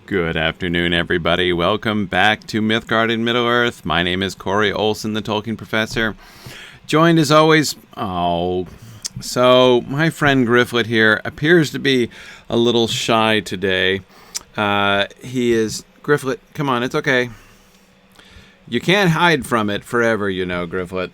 Good afternoon, everybody. Welcome back to Mythgard in Middle-earth. My name is Corey Olson, the Tolkien Professor. Joined as always... So, my friend Gryfflet here appears to be a little shy today. He is... Gryfflet, come on, it's okay. You can't hide from it forever, you know, Gryfflet.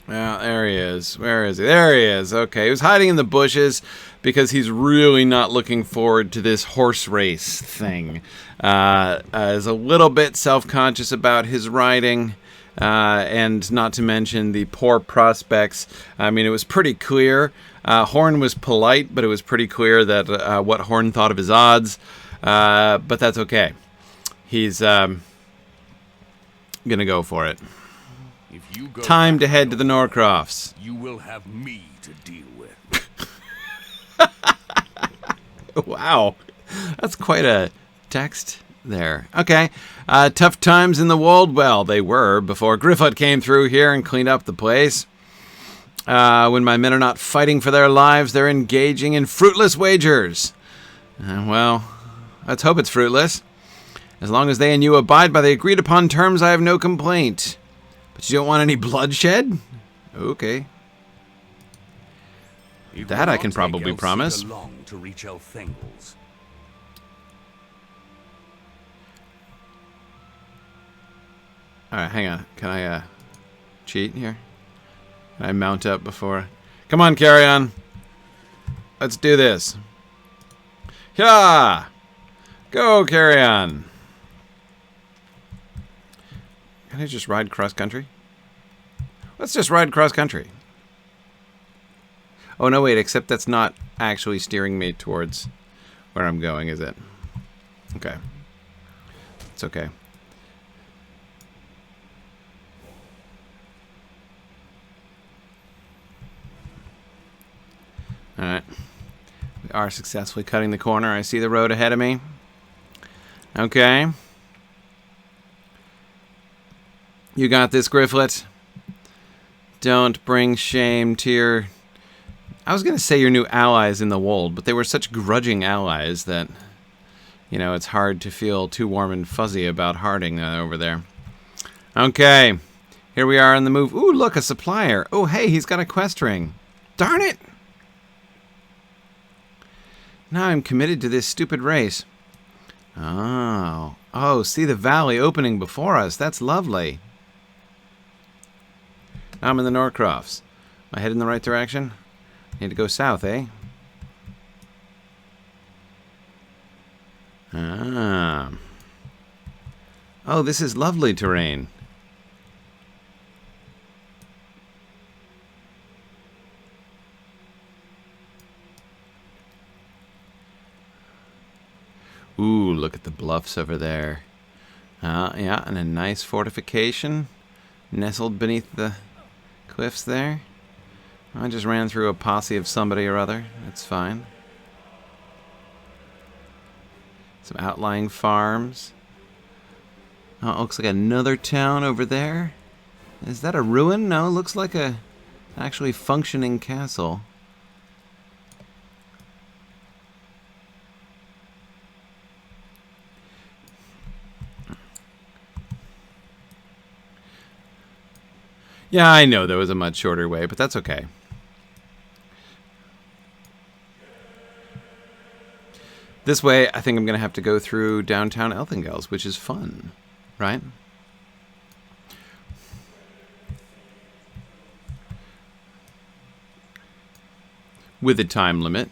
Well, there he is. Where is he? There he is. Okay, he was hiding in the bushes because he's really not looking forward to this horse race thing. Is a little bit self-conscious about his riding, and not to mention the poor prospects. I mean, it was pretty clear. Horn was polite, but it was pretty clear that what Horn thought of his odds. But that's okay. He's gonna go for it. If you go Time to head to the Norcrofts. You will have me to deal with. Wow, that's quite a text there. Okay, tough times in the wold. Well, they were before Gryfflet came through here and cleaned up the place. When my men are not fighting for their lives, they're engaging in fruitless wagers. Well, let's hope it's fruitless. As long as they and you abide by the agreed upon terms, I have no complaint. But you don't want any bloodshed? Okay. That I can probably promise. Long to reach Elthengels. Alright, hang on. Can I cheat here? Can I mount up before? Come on, carry on. Let's do this. Yeah! Go, carry on. Can I just ride cross country? Let's just ride cross country. Oh, no, wait, except that's not actually steering me towards where I'm going, is it? Okay. It's okay. Alright. We are successfully cutting the corner. I see the road ahead of me. Okay. You got this, Gryfflet. Don't bring shame to your... I was going to say your new allies in the wold, but they were such grudging allies that, you know, it's hard to feel too warm and fuzzy about Harding over there. Okay. Here we are on the move. Ooh, look, a supplier. Oh, hey, he's got a quest ring. Darn it! Now I'm committed to this stupid race. Oh. Oh, see the valley opening before us. That's lovely. Now I'm in the Norcrofts. Am I heading in the right direction? Need to go south, eh? Ah. Oh, this is lovely terrain. Ooh, look at the bluffs over there. Yeah, and a nice fortification nestled beneath the cliffs there. I just ran through a posse of somebody or other. It's fine. Some outlying farms. Oh, it looks like another town over there. Is that a ruin? No, it looks like a actually functioning castle. Yeah, I know there was a much shorter way, but that's okay. This way, I think I'm going to have to go through downtown Elthengels, which is fun, right? With a time limit.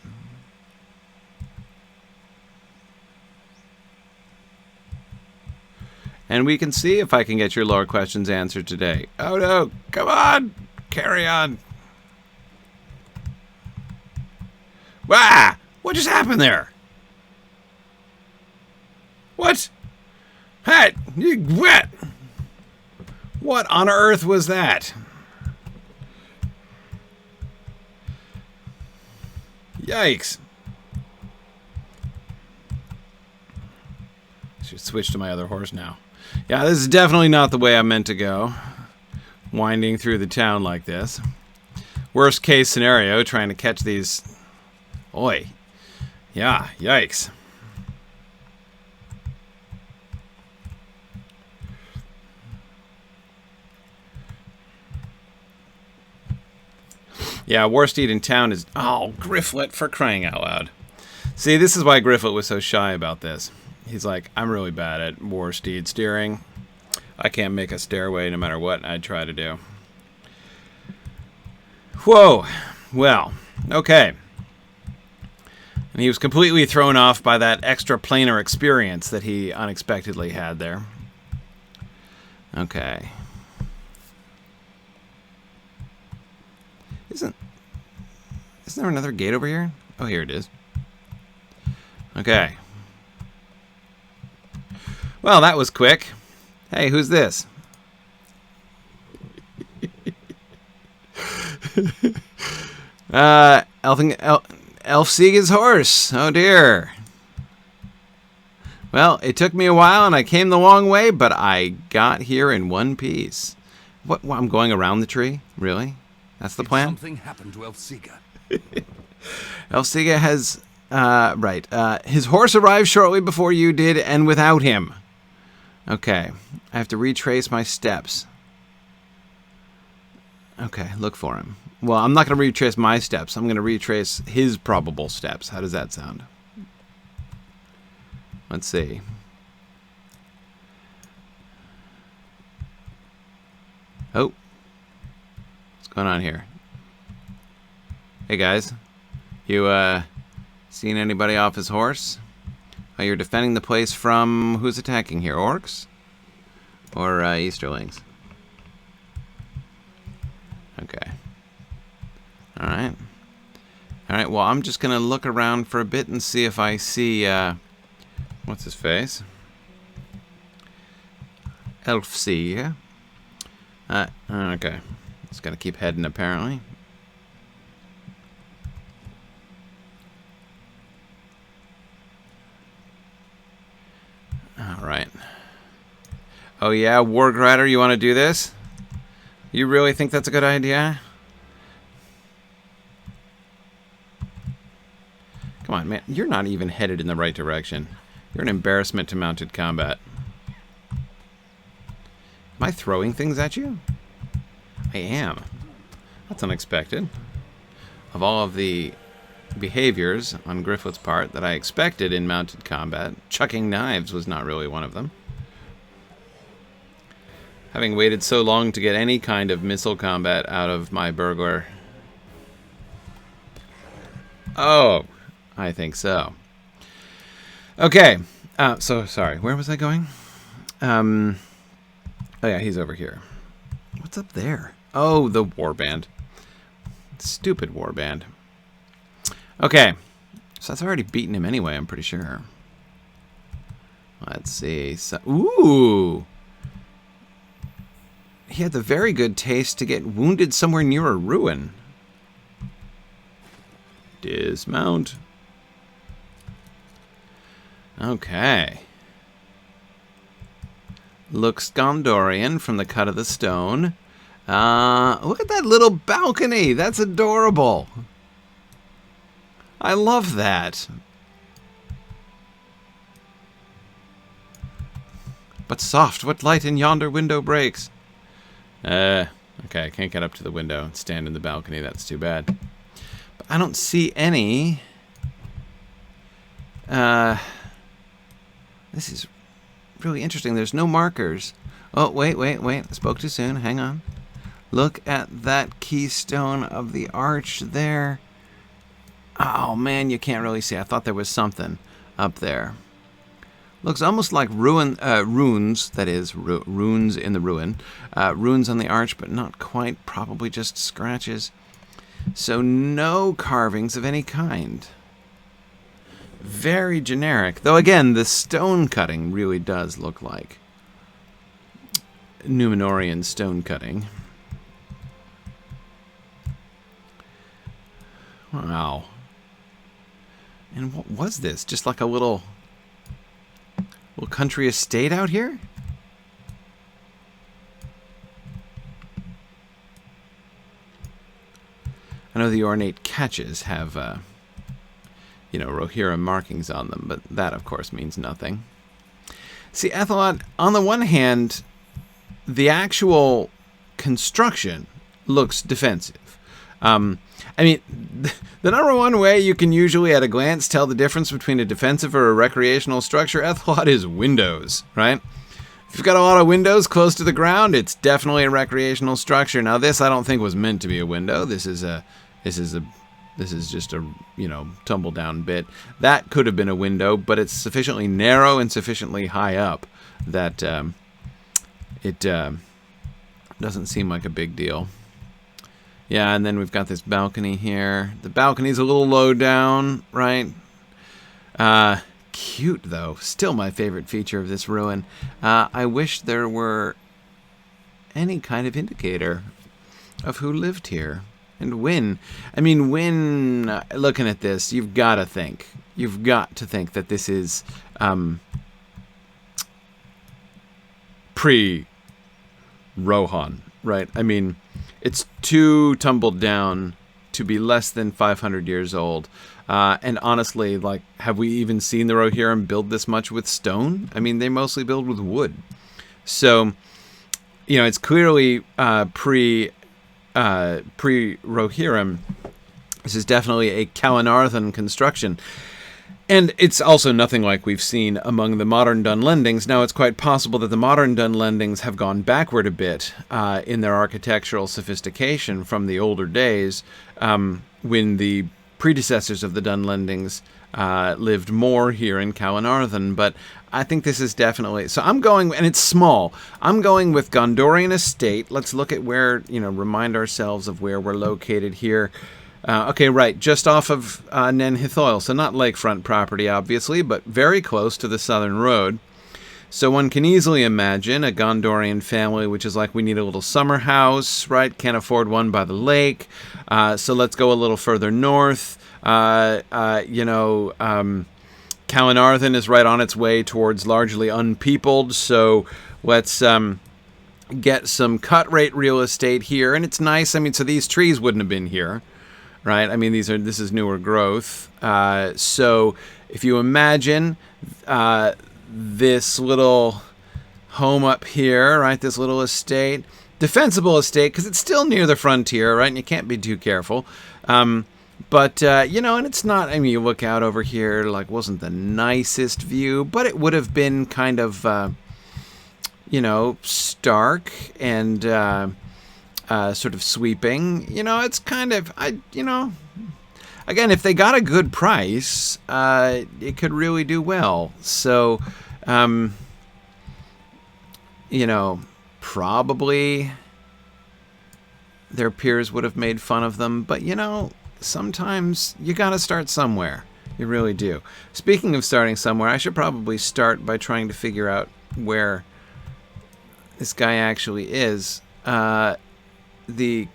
And we can see if I can get your lore questions answered today. Oh no, come on, carry on. Wah! What just happened there? What? Hey, you wet! What on earth was that? Yikes. I should switch to my other horse now. Yeah, this is definitely not the way I meant to go. Winding through the town like this. Worst case scenario, trying to catch these... Oi. Yeah, yikes. Yeah, Warsteed in town is... Oh, Gryfflet, for crying out loud. See, this is why Gryfflet was so shy about this. He's like, I'm really bad at Warsteed steering. I can't make a stairway no matter what I try to do. Whoa. Well, okay. And he was completely thrown off by that extra planar experience that he unexpectedly had there. Okay. Isn't there another gate over here? Oh, here it is. Okay. Well, that was quick. Hey, who's this? Elfsiga's horse. Oh, dear. Well, it took me a while, and I came the long way, but I got here in one piece. What? I'm going around the tree? Really? That's the plan? Something happened to Elthsiga. Elthsiga has... right. His horse arrived shortly before you did, and without him. Okay. I have to retrace my steps. Okay, look for him. Well, I'm not going to retrace my steps. I'm going to retrace his probable steps. How does that sound? Let's see. Oh. What's going on here? Hey, guys. You, seen anybody off his horse? Oh, you're defending the place from... Who's attacking here? Orcs? Or, Easterlings? Okay. Alright. Alright, well, I'm just going to look around for a bit and see if I see, what's his face? Elfsiga. Okay. Just got to keep heading, apparently. Alright. Oh, yeah, Wargrider, you want to do this? You really think that's a good idea? Come on, man. You're not even headed in the right direction. You're an embarrassment to mounted combat. Am I throwing things at you? I am. That's unexpected. Of all of the behaviors on Gryfflet's part that I expected in mounted combat, chucking knives was not really one of them. Having waited so long to get any kind of missile combat out of my burglar. Oh, I think so. Okay. So, sorry. Where was I going? Oh, yeah, he's over here. What's up there? Oh, the warband. Stupid warband. Okay. So that's already beaten him anyway, I'm pretty sure. Let's see. So, ooh! He had the very good taste to get wounded somewhere near a ruin. Dismount. Okay. Looks Gondorian from the cut of the stone. Look at that little balcony. That's adorable. I love that. But soft, what light in yonder window breaks? Okay, I can't get up to the window and stand in the balcony. That's too bad. But I don't see any... This is really interesting. There's no markers. Oh, wait. I spoke too soon. Hang on. Look at that keystone of the arch there. Oh, man, you can't really see. I thought there was something up there. Looks almost like runes, that is, runes in the ruin. Runes on the arch, but not quite. Probably just scratches. So no carvings of any kind. Very generic. Though, again, the stone cutting really does look like Numenorian stone cutting. Wow. And what was this? Just like a little country estate out here? I know the ornate catches have, Rohirrim markings on them, but that, of course, means nothing. See, Ethelot, on the one hand, the actual construction looks defensive. I mean, the number one way you can usually at a glance tell the difference between a defensive or a recreational structure, Ethelot, is windows, right? If you've got a lot of windows close to the ground, it's definitely a recreational structure. Now, this I don't think was meant to be a window. This is just a, tumble down bit. That could have been a window, but it's sufficiently narrow and sufficiently high up that it doesn't seem like a big deal. Yeah, and then we've got this balcony here. The balcony's a little low down, right? Cute, though. Still my favorite feature of this ruin. I wish there were any kind of indicator of who lived here and when. I mean, when looking at this, you've got to think that this is pre-Rohan, right? I mean, it's too tumbled down to be less than 500 years old. And honestly, like, have we even seen the Rohirrim build this much with stone? I mean, they mostly build with wood. So, it's clearly pre-Rohirrim. This is definitely a Calenarthan construction. And it's also nothing like we've seen among the modern Dunlendings. Now, it's quite possible that the modern Dunlendings have gone backward a bit in their architectural sophistication from the older days when the predecessors of the Dunlendings lived more here in Calenarthan. But I think this is definitely... So I'm going... And it's small. I'm going with Gondorian Estate. Let's look at where, remind ourselves of where we're located here. Okay, right, just off of Nen Hithoil, so not lakefront property, obviously, but very close to the southern road. So one can easily imagine a Gondorian family, which is like, we need a little summer house, right? Can't afford one by the lake, so let's go a little further north. Calenarthan is right on its way towards largely unpeopled, so let's get some cut-rate real estate here, and it's nice. I mean, so these trees wouldn't have been here. Right, I mean, this is newer growth. So if you imagine this little home up here, right, this little estate, defensible estate, because it's still near the frontier, right, and you can't be too careful. But and it's not, I mean, you look out over here, like, wasn't the nicest view, but it would have been kind of, stark and... sort of sweeping, it's kind of, again, if they got a good price, it could really do well. So, probably their peers would have made fun of them, but, sometimes you got to start somewhere. You really do. Speaking of starting somewhere, I should probably start by trying to figure out where this guy actually is. The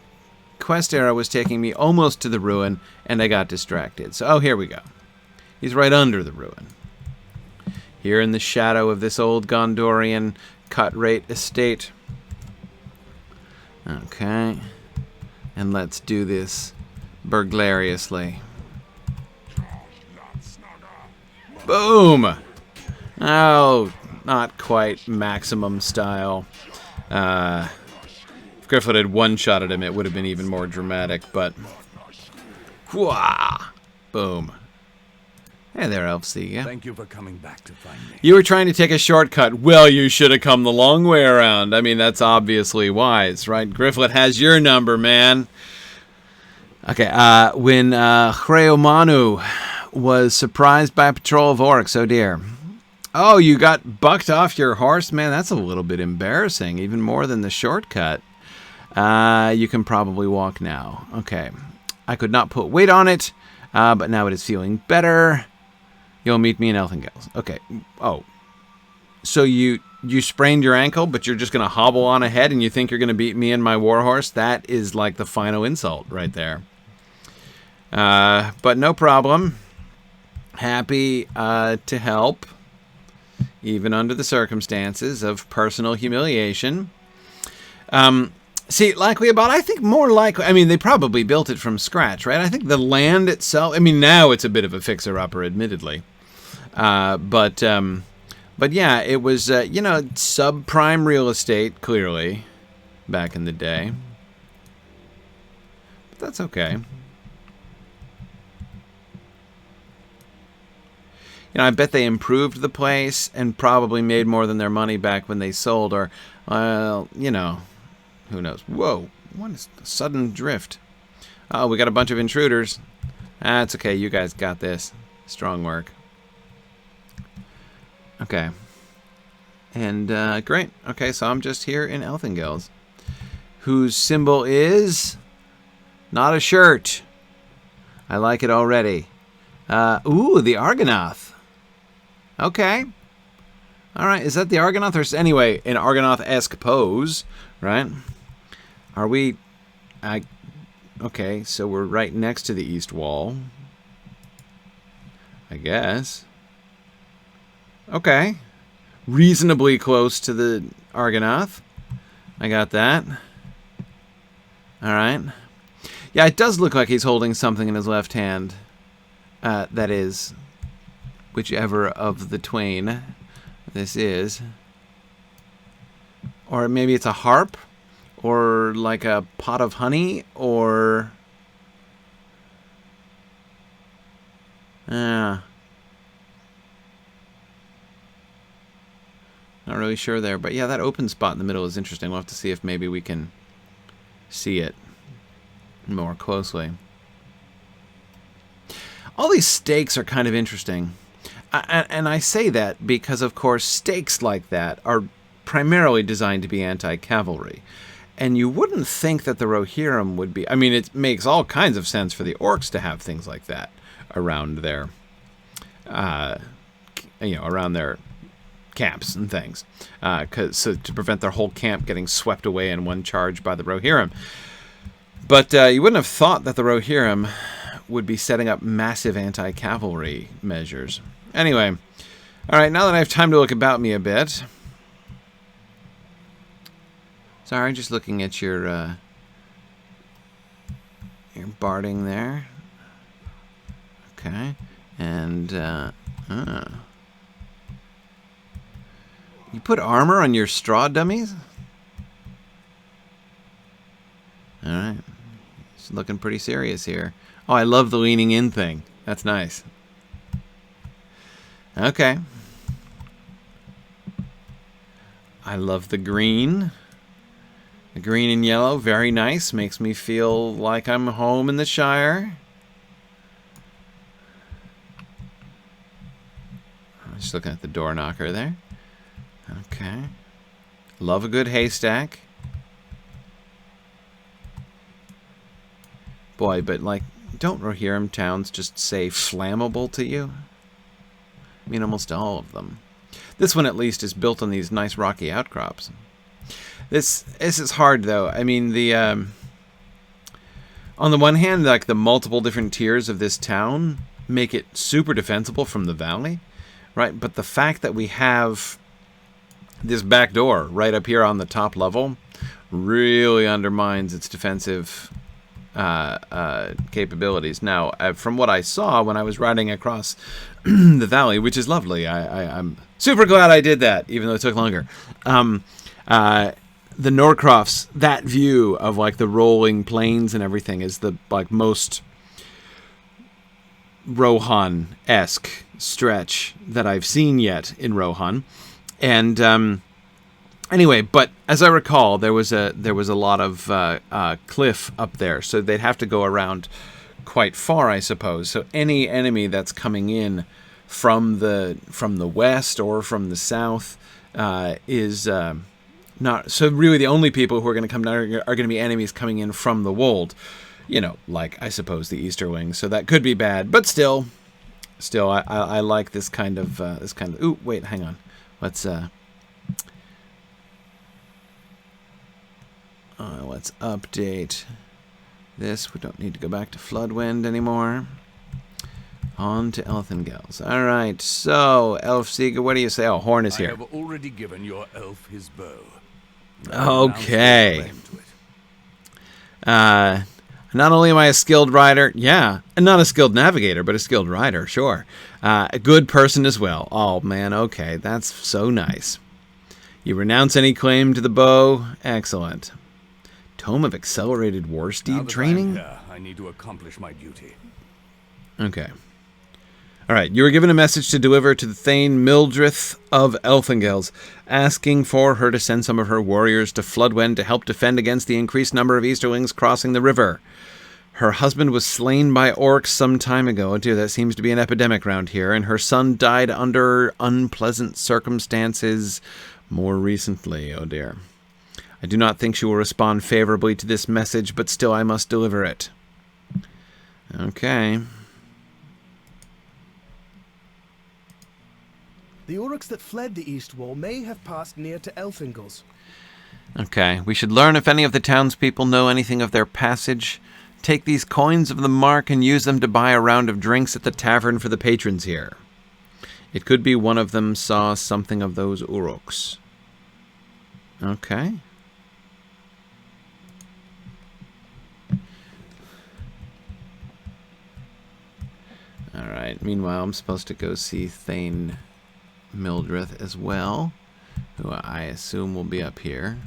quest arrow was taking me almost to the ruin, and I got distracted. So, here we go. He's right under the ruin. Here in the shadow of this old Gondorian cut-rate estate. Okay. And let's do this burglariously. Boom! Oh, not quite maximum style. If Gryfflet had one-shotted him, it would have been even more dramatic, but... Whoa! Boom. Hey there, Elfsiga. Thank you for coming back to find me. You were trying to take a shortcut. Well, you should have come the long way around. I mean, that's obviously wise, right? Gryfflet has your number, man. Okay, when Hreomanu was surprised by a patrol of orcs, oh dear. Oh, you got bucked off your horse? Man, that's a little bit embarrassing, even more than the shortcut. You can probably walk now. Okay. I could not put weight on it, but now it is feeling better. You'll meet me in Elthengels. Okay. Oh. So you sprained your ankle, but you're just going to hobble on ahead and you think you're going to beat me and my warhorse? That is like the final insult right there. But no problem. Happy to help, even under the circumstances of personal humiliation. See, likely about, I think more likely, I mean, they probably built it from scratch, right? I think the land itself, I mean, now it's a bit of a fixer-upper, admittedly. But yeah, it was, subprime real estate, clearly, back in the day. But that's okay. I bet they improved the place and probably made more than their money back when they sold, or, well, who knows. Whoa, what is the sudden drift? Oh, we got a bunch of intruders. That's okay, you guys got this. Strong work. Okay. And, great. Okay, so I'm just here in Elthengels, whose symbol is not a shirt. I like it already. Ooh, the Argonath. Okay. All right, is that the Argonath? Or anyway, an Argonath-esque pose, right? Are we... Okay, so we're right next to the east wall. I guess. Okay. Reasonably close to the Argonath. I got that. Alright. Yeah, it does look like he's holding something in his left hand. That is, whichever of the twain this is. Or maybe it's a harp? Or like a pot of honey? Or... Not really sure there, but yeah, that open spot in the middle is interesting. We'll have to see if maybe we can see it more closely. All these stakes are kind of interesting. And I say that because, of course, stakes like that are primarily designed to be anti-cavalry. And you wouldn't think that the Rohirrim would be... I mean, it makes all kinds of sense for the orcs to have things like that around their... around their camps and things. So to prevent their whole camp getting swept away in one charge by the Rohirrim. But you wouldn't have thought that the Rohirrim would be setting up massive anti-cavalry measures. Anyway, all right, now that I have time to look about me a bit... Sorry, just looking at your barding there. Okay. And, you put armor on your straw dummies? Alright. It's looking pretty serious here. Oh, I love the leaning in thing. That's nice. Okay. I love the green. The green and yellow, very nice. Makes me feel like I'm home in the Shire. I'm just looking at the door knocker there. Okay. Love a good haystack. Boy, but like, don't Rohirrim towns just say flammable to you? I mean, almost all of them. This one, at least, is built on these nice rocky outcrops. This is hard, though. I mean, the on the one hand, like the multiple different tiers of this town make it super defensible from the valley, right? But the fact that we have this back door right up here on the top level really undermines its defensive capabilities. Now, from what I saw when I was riding across the valley, which is lovely, I'm super glad I did that, even though it took longer. The Norcrofts, that view of like the rolling plains and everything is the like most Rohan-esque stretch that I've seen yet in Rohan. And anyway, but as I recall, there was a lot of cliff up there, so they'd have to go around quite far, I suppose. So any enemy that's coming in from the west or from the south is not. So really, the only people who are going to come down are going to be enemies coming in from the wold. Like I suppose the Easterwing. So that could be bad, but still, I like this kind of Ooh, wait, hang on. Let's update this. We don't need to go back to Floodwind anymore. On to Elthengels. All right, so Elfseeger, what do you say? Oh, Horn is here. I have already given your elf his bow. Okay. Not only am I a skilled rider, yeah, and not a skilled navigator, but a skilled rider, sure. A good person as well. Oh, man, okay, that's so nice. You renounce any claim to the bow? Excellent. Tome of Accelerated War Steed Training? I need to accomplish my duty. Okay. All right, you were given a message to deliver to the Thane Mildrith of Elthengels, asking for her to send some of her warriors to Floodwen to help defend against the increased number of Easterlings crossing the river. Her husband was slain by orcs some time ago. Oh dear, that seems to be an epidemic around here. And her son died under unpleasant circumstances more recently. Oh dear. I do not think she will respond favorably to this message, but still I must deliver it. Okay. The orcs that fled the East Wall may have passed near to Elthengels. Okay, we should learn if any of the townspeople know anything of their passage. Take these coins of the mark and use them to buy a round of drinks at the tavern for the patrons here. It could be one of them saw something of those uruks. Okay. Alright, meanwhile I'm supposed to go see Thane Mildrith as well, who I assume will be up here.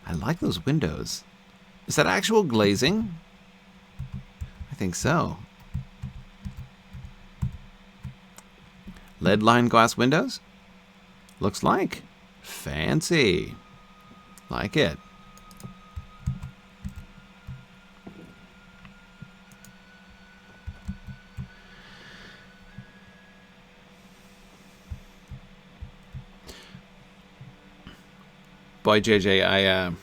I like those windows. Is that actual glazing? I think so. Lead-lined glass windows? Looks like. Fancy. Like it. Boy, JJ,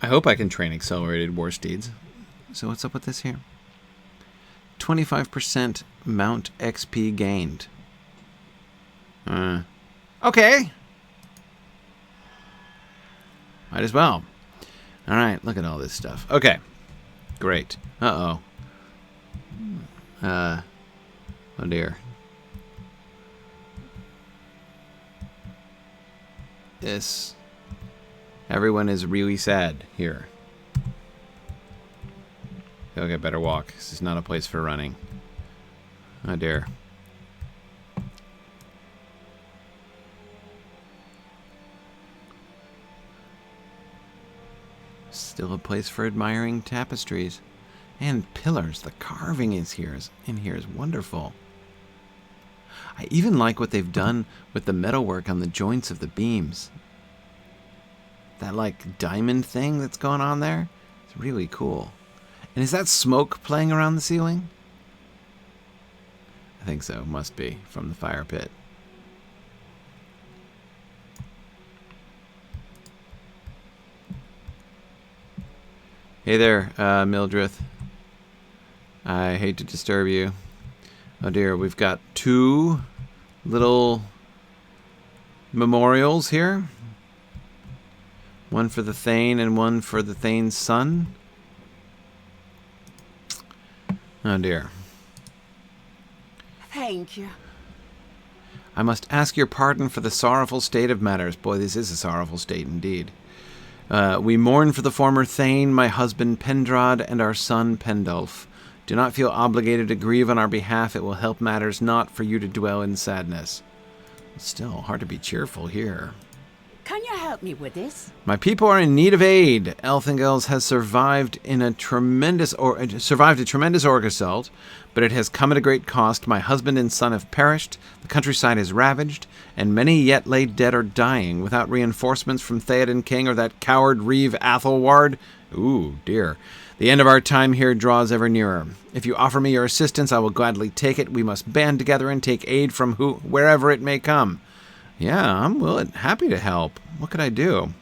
I hope I can train accelerated war steeds. So what's up with this here? 25% mount XP gained. Okay. Might as well. All right, look at all this stuff. Okay, great. Uh-oh. Oh dear. This. Everyone is really sad here. Okay, better walk. This is not a place for running. Oh dear. Still a place for admiring tapestries and pillars. The carving in here is wonderful. I even like what they've done with the metalwork on the joints of the beams. That like diamond thing that's going on there, it's really cool. And is that smoke playing around the ceiling? I think so. Must be from the fire pit. Hey there, Mildrith. I hate to disturb you. Oh dear, we've got two little memorials here. One for the Thane and one for the Thane's son. Oh dear. Thank you. I must ask your pardon for the sorrowful state of matters. Boy, this is a sorrowful state indeed. We mourn for the former Thane, my husband Pendrad, and our son Pendulf. Do not feel obligated to grieve on our behalf. It will help matters not for you to dwell in sadness. Still, hard to be cheerful here. Can you help me with this? My people are in need of aid. Elthengels has survived a tremendous orc assault, but it has come at a great cost. My husband and son have perished, the countryside is ravaged, and many yet laid dead are dying, without reinforcements from Theoden King or that coward Reeve Athelward. Ooh, dear. The end of our time here draws ever nearer. If you offer me your assistance, I will gladly take it. We must band together and take aid from wherever it may come. Yeah, I'm happy to help. What could I do?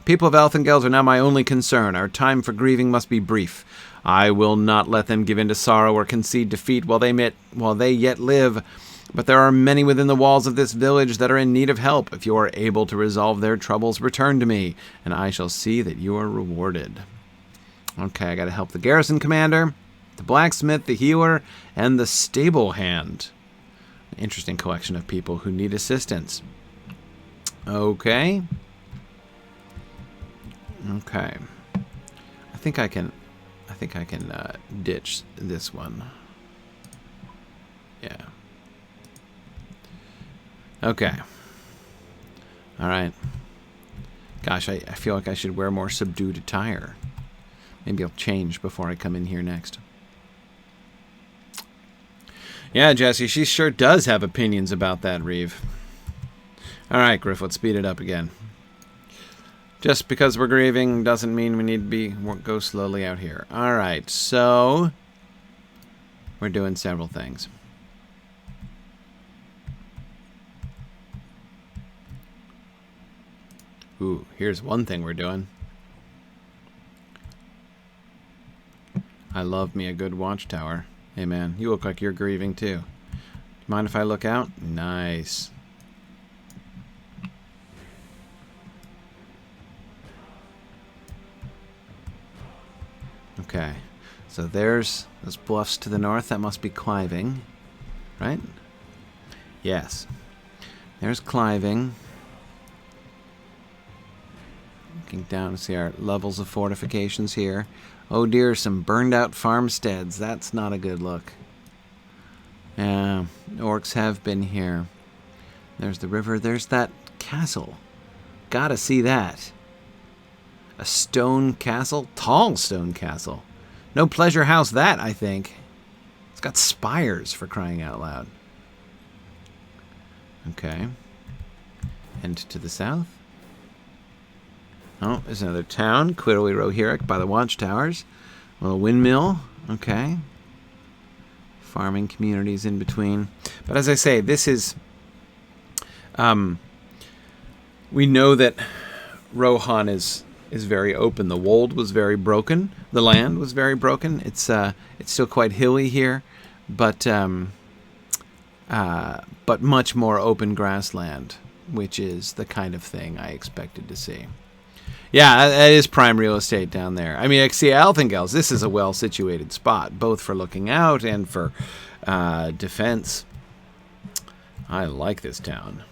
People of Elthengels are now my only concern. Our time for grieving must be brief. I will not let them give in to sorrow or concede defeat while they yet live. But there are many within the walls of this village that are in need of help. If you are able to resolve their troubles, return to me, and I shall see that you are rewarded. Okay, I gotta help the garrison commander, the blacksmith, the healer, and the stable hand. An interesting collection of people who need assistance. Okay. Okay. I think I can ditch this one. Yeah. Okay. All right. Gosh, I feel like I should wear more subdued attire. Maybe I'll change before I come in here next. Yeah, Jesse, she sure does have opinions about that, Reeve. All right, Griff, let's speed it up again. Just because we're grieving doesn't mean we need to go slowly out here. All right, so we're doing several things. Ooh, here's one thing we're doing. I love me a good watchtower. Hey, man, you look like you're grieving, too. Do you mind if I look out? Nice. Okay, so there's those bluffs to the north. That must be Cliving, right? Yes. There's Cliving. Looking down to see our levels of fortifications here. Oh dear, some burned out farmsteads. That's not a good look. Yeah, orcs have been here. There's the river. There's that castle. Gotta see that. A stone castle? Tall stone castle. No pleasure house that, I think. It's got spires, for crying out loud. Okay. And to the south? Oh, there's another town. Clearly Rohirrim by the watchtowers. A little windmill. Okay. Farming communities in between. But as I say, this is... we know that Rohan is very open. The wold was very broken. The land was very broken. It's still quite hilly here, but much more open grassland, which is the kind of thing I expected to see. Yeah, that is prime real estate down there. I mean, I see Elthengels. This is a well-situated spot, both for looking out and for defense. I like this town.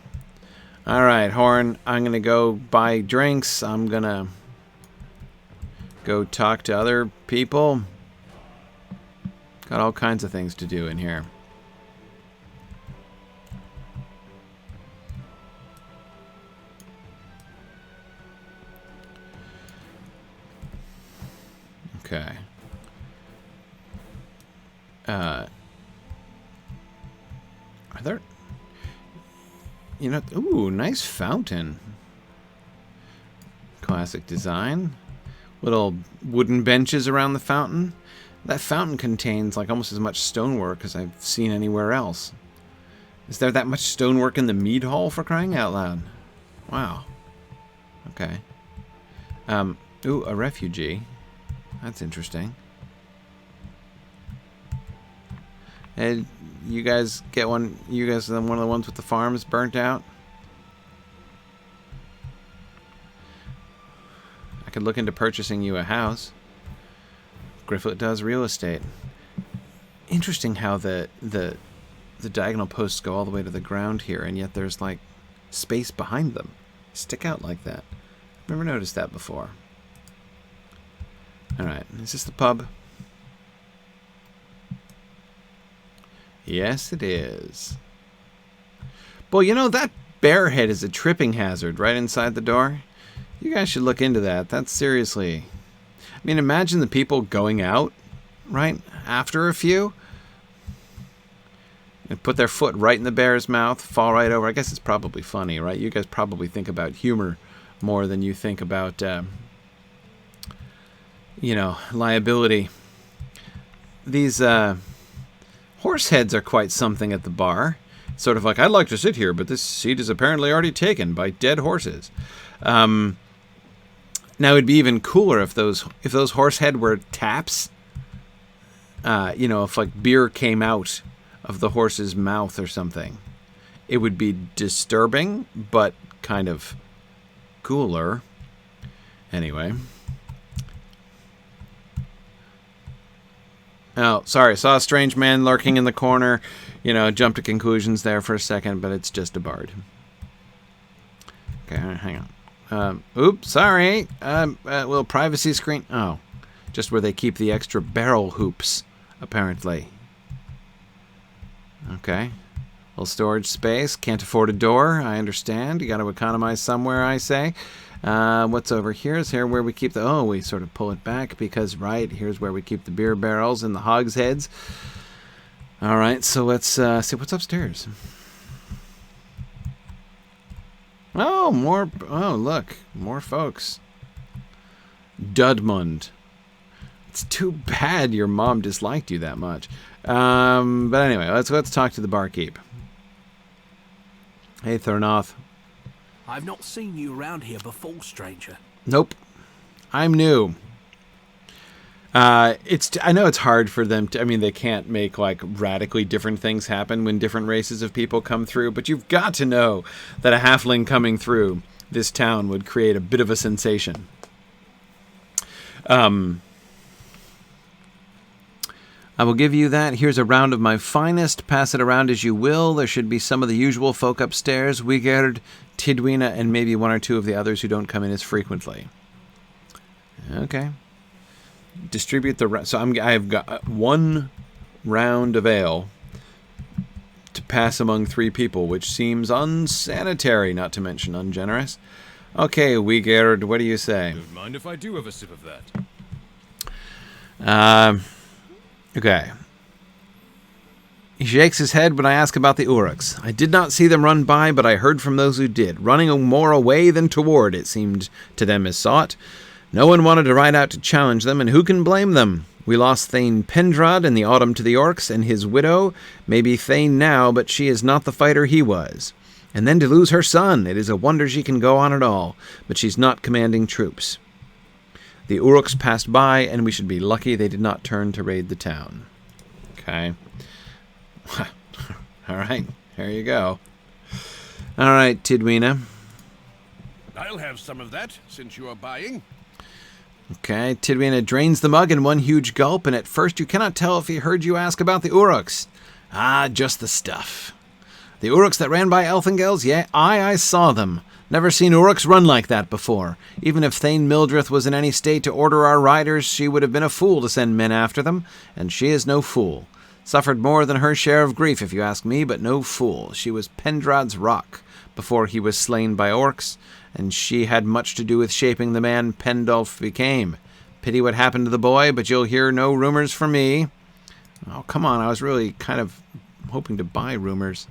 All right, Horn, I'm going to go buy drinks. I'm going to go talk to other people. Got all kinds of things to do in here. Okay. Are there... You know... Ooh, nice fountain. Classic design. Little wooden benches around the fountain. That fountain contains like almost as much stonework as I've seen anywhere else. Is there that much stonework in the mead hall, for crying out loud? Wow. Okay. Ooh, a refugee. That's interesting. And you guys get one. You guys are one of the ones with the farms burnt out. I could look into purchasing you a house. Gryfflet does real estate. Interesting how the diagonal posts go all the way to the ground here, and yet there's like space behind them. Stick out like that. I've never noticed that before. Alright, is this the pub? Yes, it is. Well, you know, that bear head is a tripping hazard right inside the door. You guys should look into that. That's seriously... I mean, imagine the people going out, right, after a few, and put their foot right in the bear's mouth, fall right over. I guess it's probably funny, right? You guys probably think about humor more than you think about... you know, liability. These horse heads are quite something at the bar. It's sort of like, I'd like to sit here, but this seat is apparently already taken by dead horses. Now it'd be even cooler if those horse head were taps. You know, if like beer came out of the horse's mouth or something. It would be disturbing, but kind of cooler. Anyway. Oh, sorry. Saw a strange man lurking in the corner. You know, jumped to conclusions there for a second, but it's just a bard. Okay, hang on. Oops, sorry. Little privacy screen. Oh, just where they keep the extra barrel hoops, apparently. Okay. Little storage space. Can't afford a door. I understand. You got to economize somewhere, I say. What's over here? Is here where we keep the... Oh, we sort of pull it back because, right, here's where we keep the beer barrels and the hogsheads. All right, so let's see what's upstairs. Oh, more. Oh, look, more folks. Dudmund. It's too bad your mom disliked you that much. But anyway, let's talk to the barkeep. Hey, Thurnoth. I've not seen you around here before, stranger. Nope, I'm new. I know it's hard for them to. I mean, they can't make like radically different things happen when different races of people come through. But you've got to know that a halfling coming through this town would create a bit of a sensation. I will give you that. Here's a round of my finest. Pass it around as you will. There should be some of the usual folk upstairs. Wigerd, Tidwina, and maybe one or two of the others who don't come in as frequently. Okay. Distribute the... So I've got 1 round of ale to pass among 3 people, which seems unsanitary, not to mention ungenerous. Okay, Wigerd, what do you say? Don't mind if I do have a sip of Okay. that. He shakes his head when I ask about the Uruks. I did not see them run by, but I heard from those who did. Running more away than toward, it seemed to them as sought. No one wanted to ride out to challenge them, and who can blame them? We lost Thane Pendrad in the autumn to the Orcs, and his widow may be Thane now, but she is not the fighter he was. And then to lose her son, it is a wonder she can go on at all, but she's not commanding troops. The Uruks passed by, and we should be lucky they did not turn to raid the town. Okay. All right, there you go. All right, Tidwina. I'll have some of that, since you are buying. Okay, Tidwina drains the mug in one huge gulp, and at first you cannot tell if he heard you ask about the Uruks. Ah, just the stuff. The Uruks that ran by Elthengels? Yeah, I saw them. Never seen Uruks run like that before. Even if Thane Mildrith was in any state to order our riders, she would have been a fool to send men after them, and she is no fool. Suffered more than her share of grief, if you ask me, but no fool. She was Pendrad's rock before he was slain by orcs, and she had much to do with shaping the man Pendulf became. Pity what happened to the boy, but you'll hear no rumors from me. Oh, come on, I was really kind of hoping to buy rumors.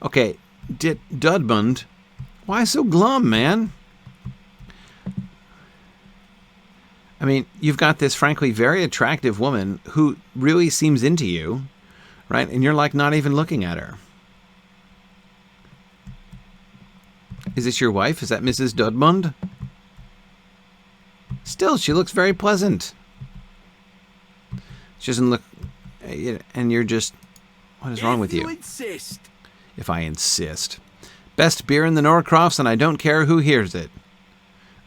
Okay, Dudmund, why so glum, man? I mean, you've got this frankly very attractive woman who really seems into you, right? And you're like not even looking at her. Is this your wife? Is that Mrs. Dudmund? Still, she looks very pleasant. She doesn't look... And you're just... What is wrong with you? If you insist. If I insist. Best beer in the Norcrofts, and I don't care who hears it.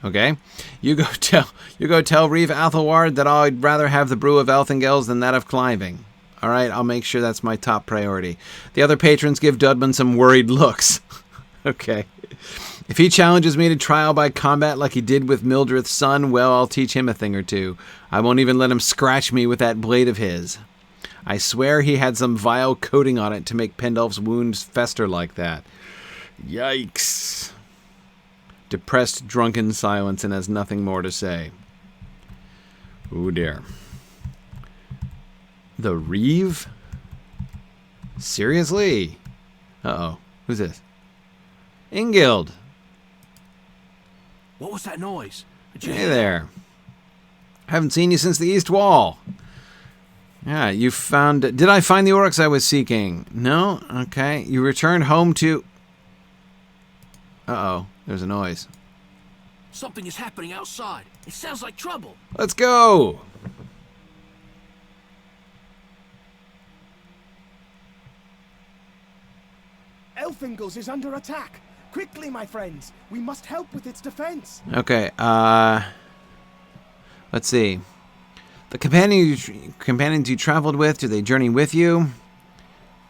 Okay? You go tell Reeve Athelward that I'd rather have the brew of Elthengels than that of climbing. All right? I'll make sure that's my top priority. The other patrons give Dudman some worried looks. Okay. If he challenges me to trial by combat like he did with Mildrith's son, well, I'll teach him a thing or two. I won't even let him scratch me with that blade of his. I swear he had some vile coating on it to make Pendulf's wounds fester like that. Yikes. Depressed, drunken silence, and has nothing more to say. Oh dear. The Reeve? Seriously? Uh-oh. Who's this? Ingild. What was that noise? Did you Hey hear? there. Haven't seen you since the East Wall. Yeah, you found... Did I find the orcs I was seeking? No? Okay. You returned home to... Uh-oh. There's a noise. Something is happening outside. It sounds like trouble. Let's go! Elthengels is under attack. Quickly, my friends. We must help with its defense. Okay, let's see. The companions you traveled with, do they journey with you?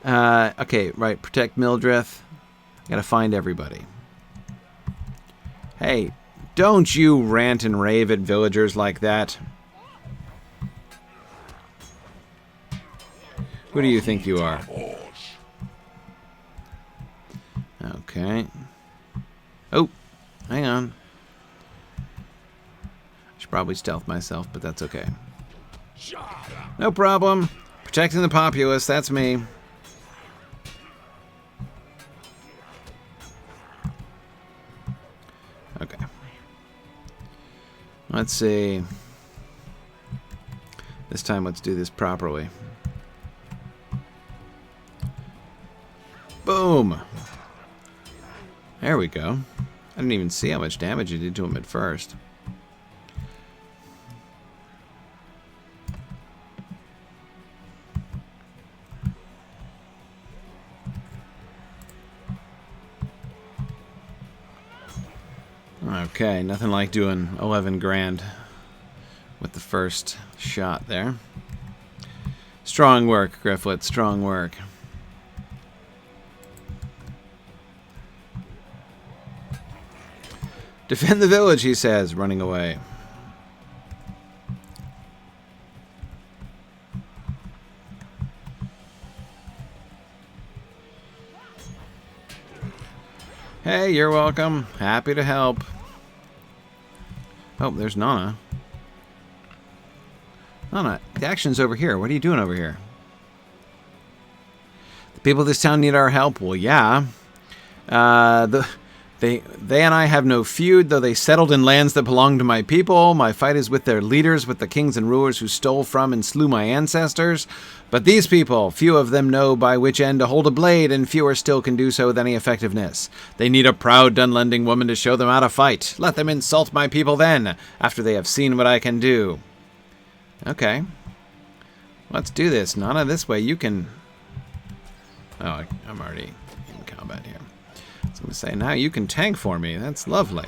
Okay, right. Protect Mildrith. Gotta find everybody. Hey, don't you rant and rave at villagers like that. Who do you think you are? Okay. Oh, hang on. probably stealth myself, but that's okay. No problem. Protecting the populace, that's me. Okay. Let's see. This time, let's do this properly. Boom! There we go. I didn't even see how much damage you did to him at first. Okay, nothing like doing 11 grand with the first shot there. Strong work, Gryfflet, strong work. Defend the village, he says, running away. Hey, you're welcome. Happy to help. Oh, there's Nana. Nana, the action's over here. What are you doing over here? The people of this town need our help. Well, yeah. They and I have no feud, though they settled in lands that belong to my people. My fight is with their leaders, with the kings and rulers who stole from and slew my ancestors. But these people, few of them know by which end to hold a blade, and fewer still can do so with any effectiveness. They need a proud Dunlending woman to show them how to fight. Let them insult my people then, after they have seen what I can do. Okay. Let's do this. Nana, this way you can... Oh, I'm already in combat here. I'm going to say, now you can tank for me. That's lovely.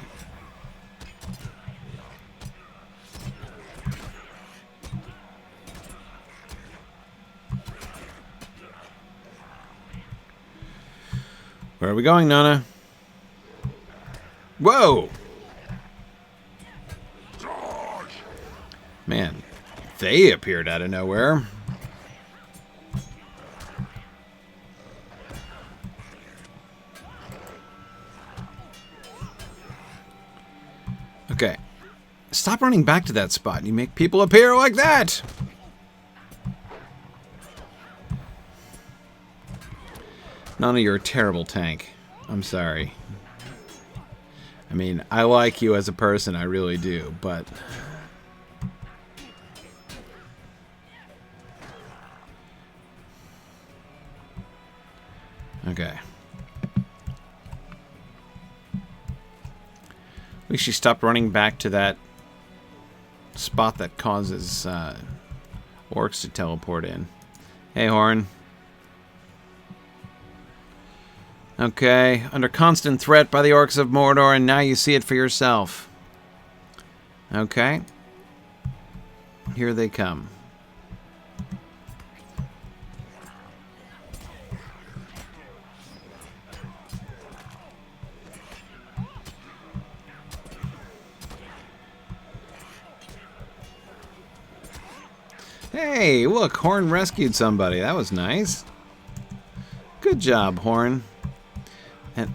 Where are we going, Nana? Whoa! Man, they appeared out of nowhere. Okay. Stop running back to that spot. You make people appear like that! Nana, you're a terrible tank. I'm sorry. I mean, I like you as a person, I really do, but... Okay. At least she stopped running back to that spot that causes orcs to teleport in. Hey, Horn. Okay, under constant threat by the orcs of Mordor, and now you see it for yourself. Okay. Here they come. Hey, look, Horn rescued somebody. That was nice. Good job, Horn. And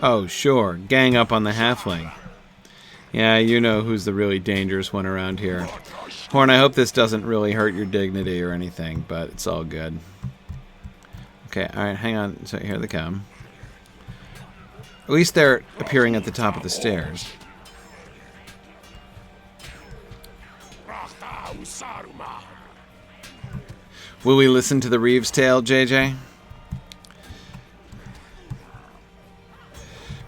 oh, sure. Gang up on the halfling. Yeah, you know who's the really dangerous one around here. Horn, I hope this doesn't really hurt your dignity or anything, but it's all good. Okay, alright, hang on. So here they come. At least they're appearing at the top of the stairs. Will we listen to the Reeves tale, JJ?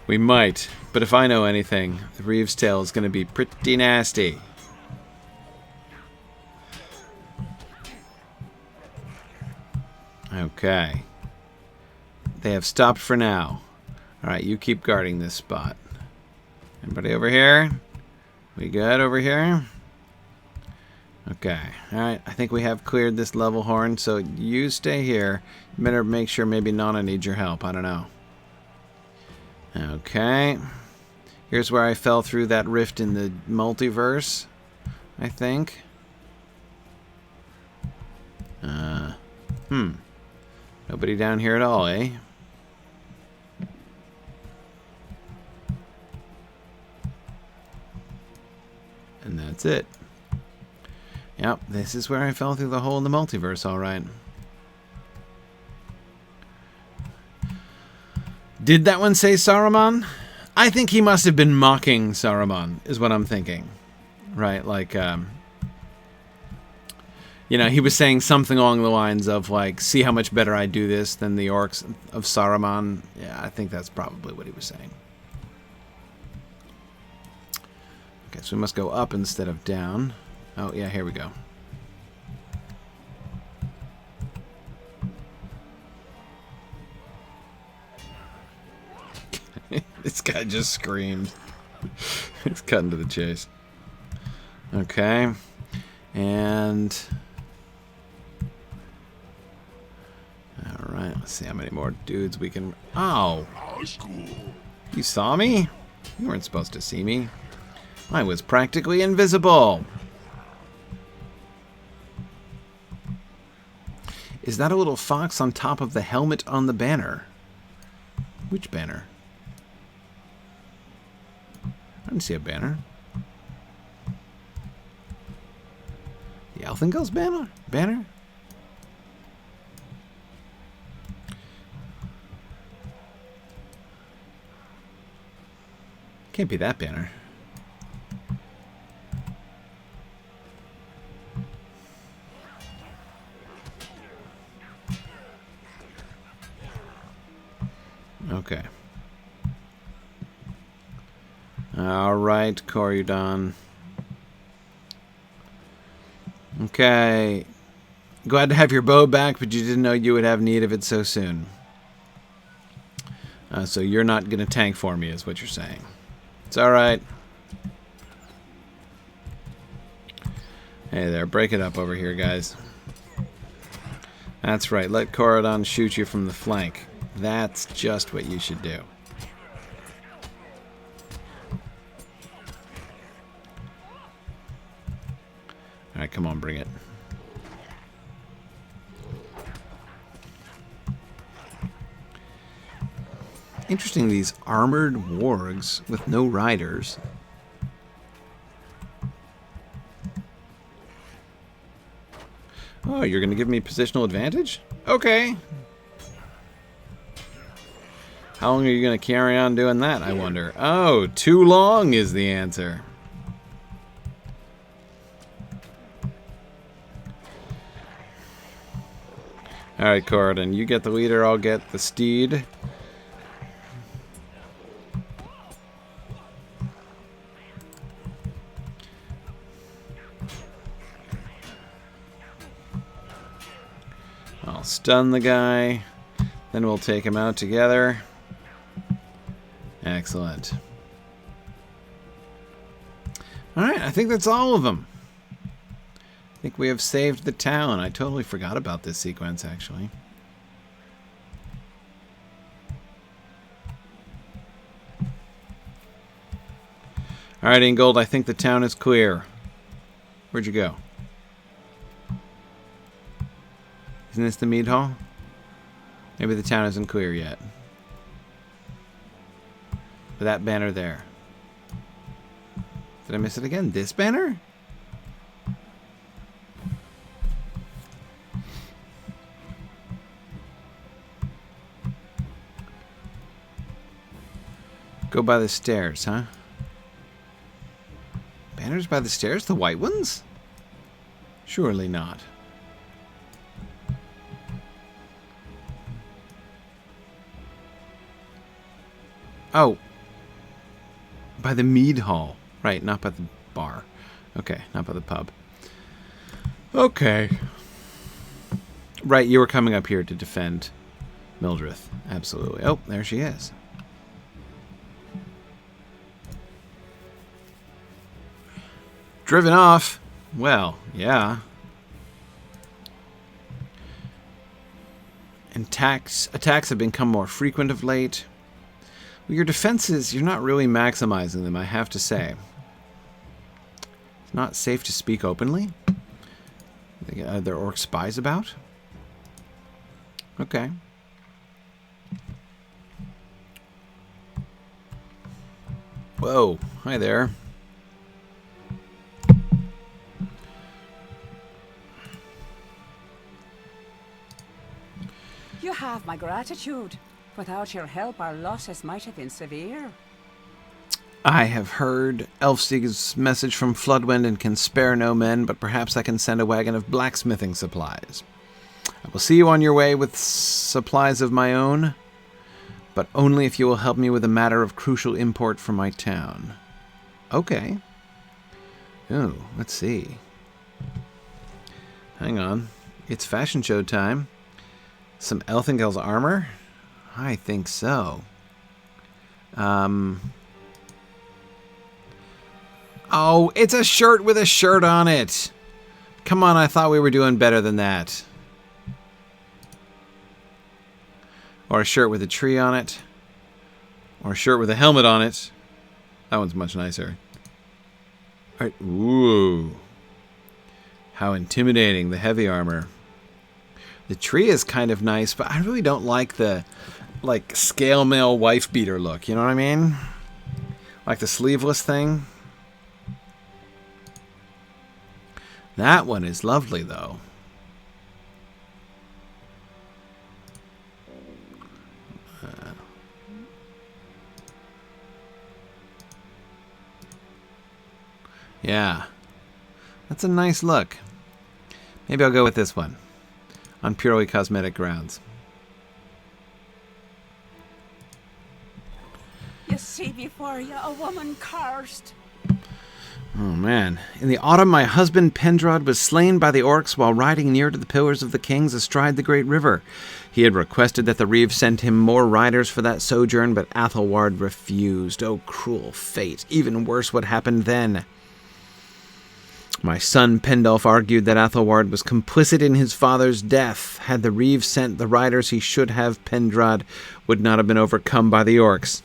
We might, but if I know anything, the Reeves tale is going to be pretty nasty. Okay. They have stopped for now. Alright, you keep guarding this spot. Anybody over here? We good over here? Okay. Alright, I think we have cleared this level, Horn, so you stay here. You better make sure maybe Nana needs your help. I don't know. Okay. Here's where I fell through that rift in the multiverse, I think. Nobody down here at all, eh? And that's it. Yep, this is where I fell through the hole in the multiverse, alright. Did that one say Saruman? I think he must have been mocking Saruman, is what I'm thinking. Right, like, you know, he was saying something along the lines of, like, see how much better I do this than the orcs of Saruman. Yeah, I think that's probably what he was saying. Okay, so we must go up instead of down. Oh, yeah, here we go. This guy just screamed. He's cutting to the chase. Okay. And... alright, let's see how many more dudes we can... Oh! You saw me? You weren't supposed to see me. I was practically invisible. Is that a little fox on top of the helmet on the banner? Which banner? I didn't see a banner. The Elthengels banner? Banner? Can't be that banner. Okay. Alright, Corydon. Okay. Glad to have your bow back, but you didn't know you would have need of it so soon. So you're not going to tank for me, is what you're saying. It's alright. Hey there, break it up over here, guys. That's right, let Corydon shoot you from the flank. That's just what you should do. Alright, come on, bring it. Interesting, these armored wargs with no riders. Oh, you're going to give me positional advantage? Okay. How long are you going to carry on doing that, I wonder? Oh, too long is the answer. Alright, Corydon, you get the leader, I'll get the steed. I'll stun the guy, then we'll take him out together. Excellent. Alright, I think that's all of them. I think we have saved the town. I totally forgot about this sequence, actually. Alright, Ingold, I think the town is clear. Where'd you go? Isn't this the mead hall? Maybe the town isn't clear yet. But that banner there. Did I miss it again? This banner? Go by the stairs, huh? Banners by the stairs? The white ones? Surely not. Oh. By the mead hall. Right, not by the bar. Okay, not by the pub. Okay. Right, you were coming up here to defend Mildrith. Absolutely. Oh, there she is. Driven off. Well, yeah. And attacks have become more frequent of late. Well, your defenses, you're not really maximizing them, I have to say. It's not safe to speak openly. Are there orc spies about? Okay. Whoa. Hi there. You have my gratitude. Without your help, our losses might have been severe. I have heard Elfstig's message from Floodwind and can spare no men, but perhaps I can send a wagon of blacksmithing supplies. I will see you on your way with supplies of my own, but only if you will help me with a matter of crucial import for my town. Okay. Oh, let's see. Hang on. It's fashion show time. Some Elthengels armor? I think so. Oh, it's a shirt with a shirt on it. Come on, I thought we were doing better than that. Or a shirt with a tree on it. Or a shirt with a helmet on it. That one's much nicer. All right. Ooh. How intimidating, the heavy armor. The tree is kind of nice, but I really don't like the scale mail wife beater look. You know what I mean? Like the sleeveless thing. That one is lovely, though. Yeah. That's a nice look. Maybe I'll go with this one. On purely cosmetic grounds. You see before you a woman cursed. Oh, man. In the autumn, my husband Pendraud was slain by the orcs while riding near to the Pillars of the Kings astride the great river. He had requested that the Reeve send him more riders for that sojourn, but Athelward refused. Oh, cruel fate. Even worse what happened then. My son Pendulf argued that Athelward was complicit in his father's death. Had the Reeve sent the riders he should have, Pendraud would not have been overcome by the orcs.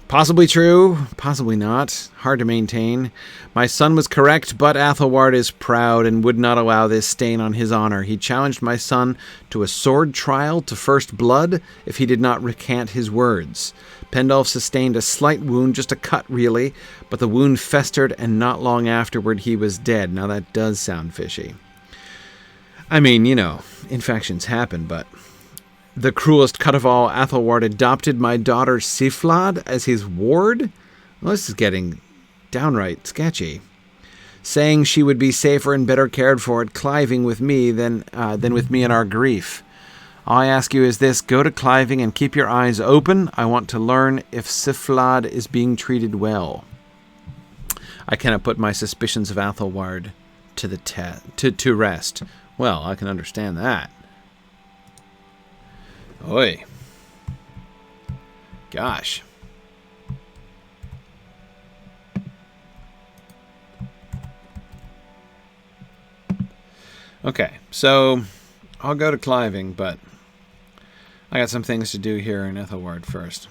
Possibly true, possibly not. Hard to maintain. My son was correct, but Athelward is proud and would not allow this stain on his honor. He challenged my son to a sword trial to first blood if he did not recant his words. Pendulf sustained a slight wound, just a cut really, but the wound festered and not long afterward he was dead. Now that does sound fishy. I mean, you know, infections happen, but... The cruelest cut of all, Athelward adopted my daughter Siflad as his ward? Well, this is getting downright sketchy. Saying she would be safer and better cared for at Cliving with me than with me in our grief. All I ask you is this, go to Cliving and keep your eyes open. I want to learn if Siflad is being treated well. I cannot put my suspicions of Athelward to rest. Well, I can understand that. Oi. Gosh. Okay, so I'll go to Cliving, but I got some things to do here in Ethelward first.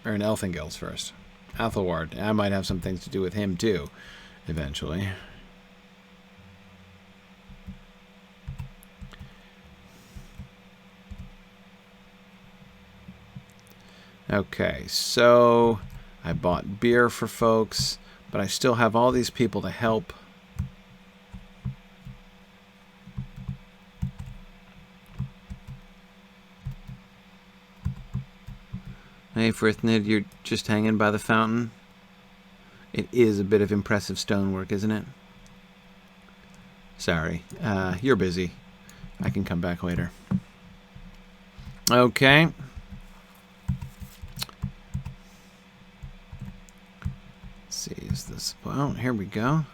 Or in Elthengels first. Athelward. I might have some things to do with him too, eventually. Okay, so I bought beer for folks, but I still have all these people to help. Hey, Frithnid, you're just hanging by the fountain? It is a bit of impressive stonework, isn't it? Sorry, you're busy. I can come back later. Okay. See, is this... Well, here we go.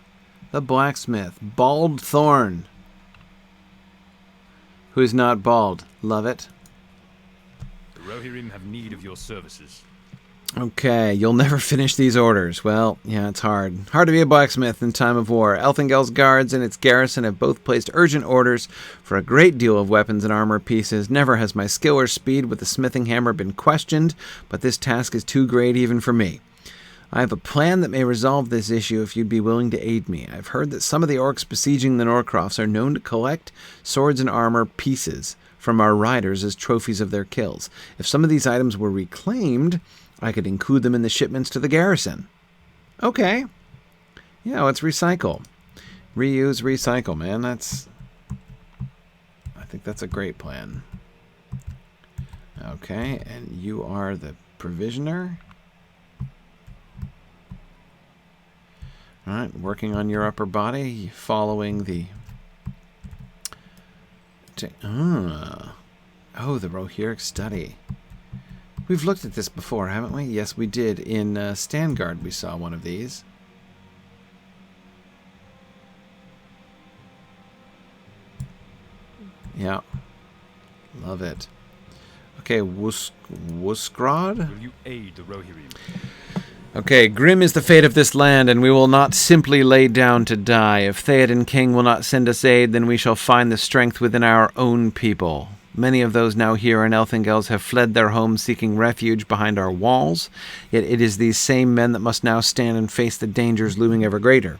The blacksmith. Bald Thorn. Who's not bald? Love it. The Rohirrim have need of your services. Okay, you'll never finish these orders. Well, yeah, it's hard. Hard to be a blacksmith in time of war. Elthengels guards and its garrison have both placed urgent orders for a great deal of weapons and armor pieces. Never has my skill or speed with the smithing hammer been questioned, but this task is too great even for me. I have a plan that may resolve this issue if you'd be willing to aid me. I've heard that some of the orcs besieging the Norcrofts are known to collect swords and armor pieces from our riders as trophies of their kills. If some of these items were reclaimed, I could include them in the shipments to the garrison. Okay. Yeah, let's recycle. Reuse, recycle, man. I think that's a great plan. Okay, and you are the provisioner. All right, working on your upper body, following the... Oh, the Rohirrim study. We've looked at this before, haven't we? Yes, we did. In Standguard, we saw one of these. Yeah. Love it. Okay, Wuskrad? Will you aid the Rohirrim? Okay, grim is the fate of this land, and we will not simply lay down to die. If Theoden King will not send us aid, then we shall find the strength within our own people. Many of those now here in Elthengels have fled their homes seeking refuge behind our walls, yet it is these same men that must now stand and face the dangers looming ever greater.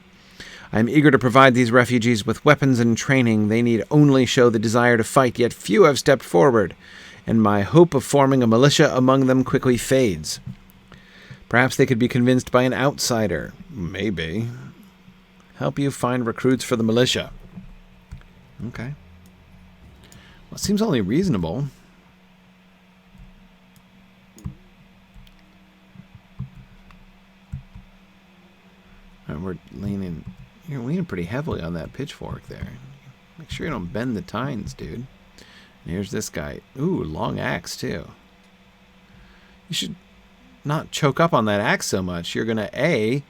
I am eager to provide these refugees with weapons and training. They need only show the desire to fight, yet few have stepped forward, and my hope of forming a militia among them quickly fades. Perhaps they could be convinced by an outsider. Maybe. Help you find recruits for the militia. Okay. Well, it seems only reasonable. We're leaning... You're leaning pretty heavily on that pitchfork there. Make sure you don't bend the tines, dude. And here's this guy. Ooh, long axe, too. You should... not choke up on that axe so much. You're going to, A,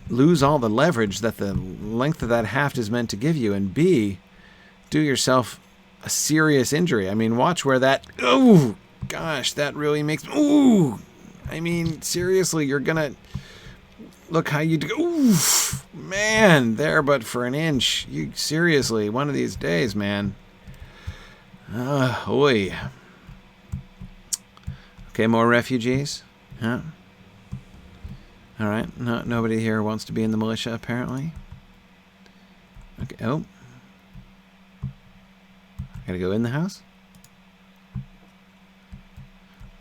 lose all the leverage that the length of that haft is meant to give you, and B, do yourself a serious injury. I mean, watch where that... Ooh! Gosh, that really makes... Ooh! I mean, seriously, you're going to... Look how you do... Oof! Man, there but for an inch. You seriously, one of these days, man. Oi. Okay, more refugees? Huh? Alright, no, nobody here wants to be in the militia, apparently. Okay, oh. Gotta go in the house?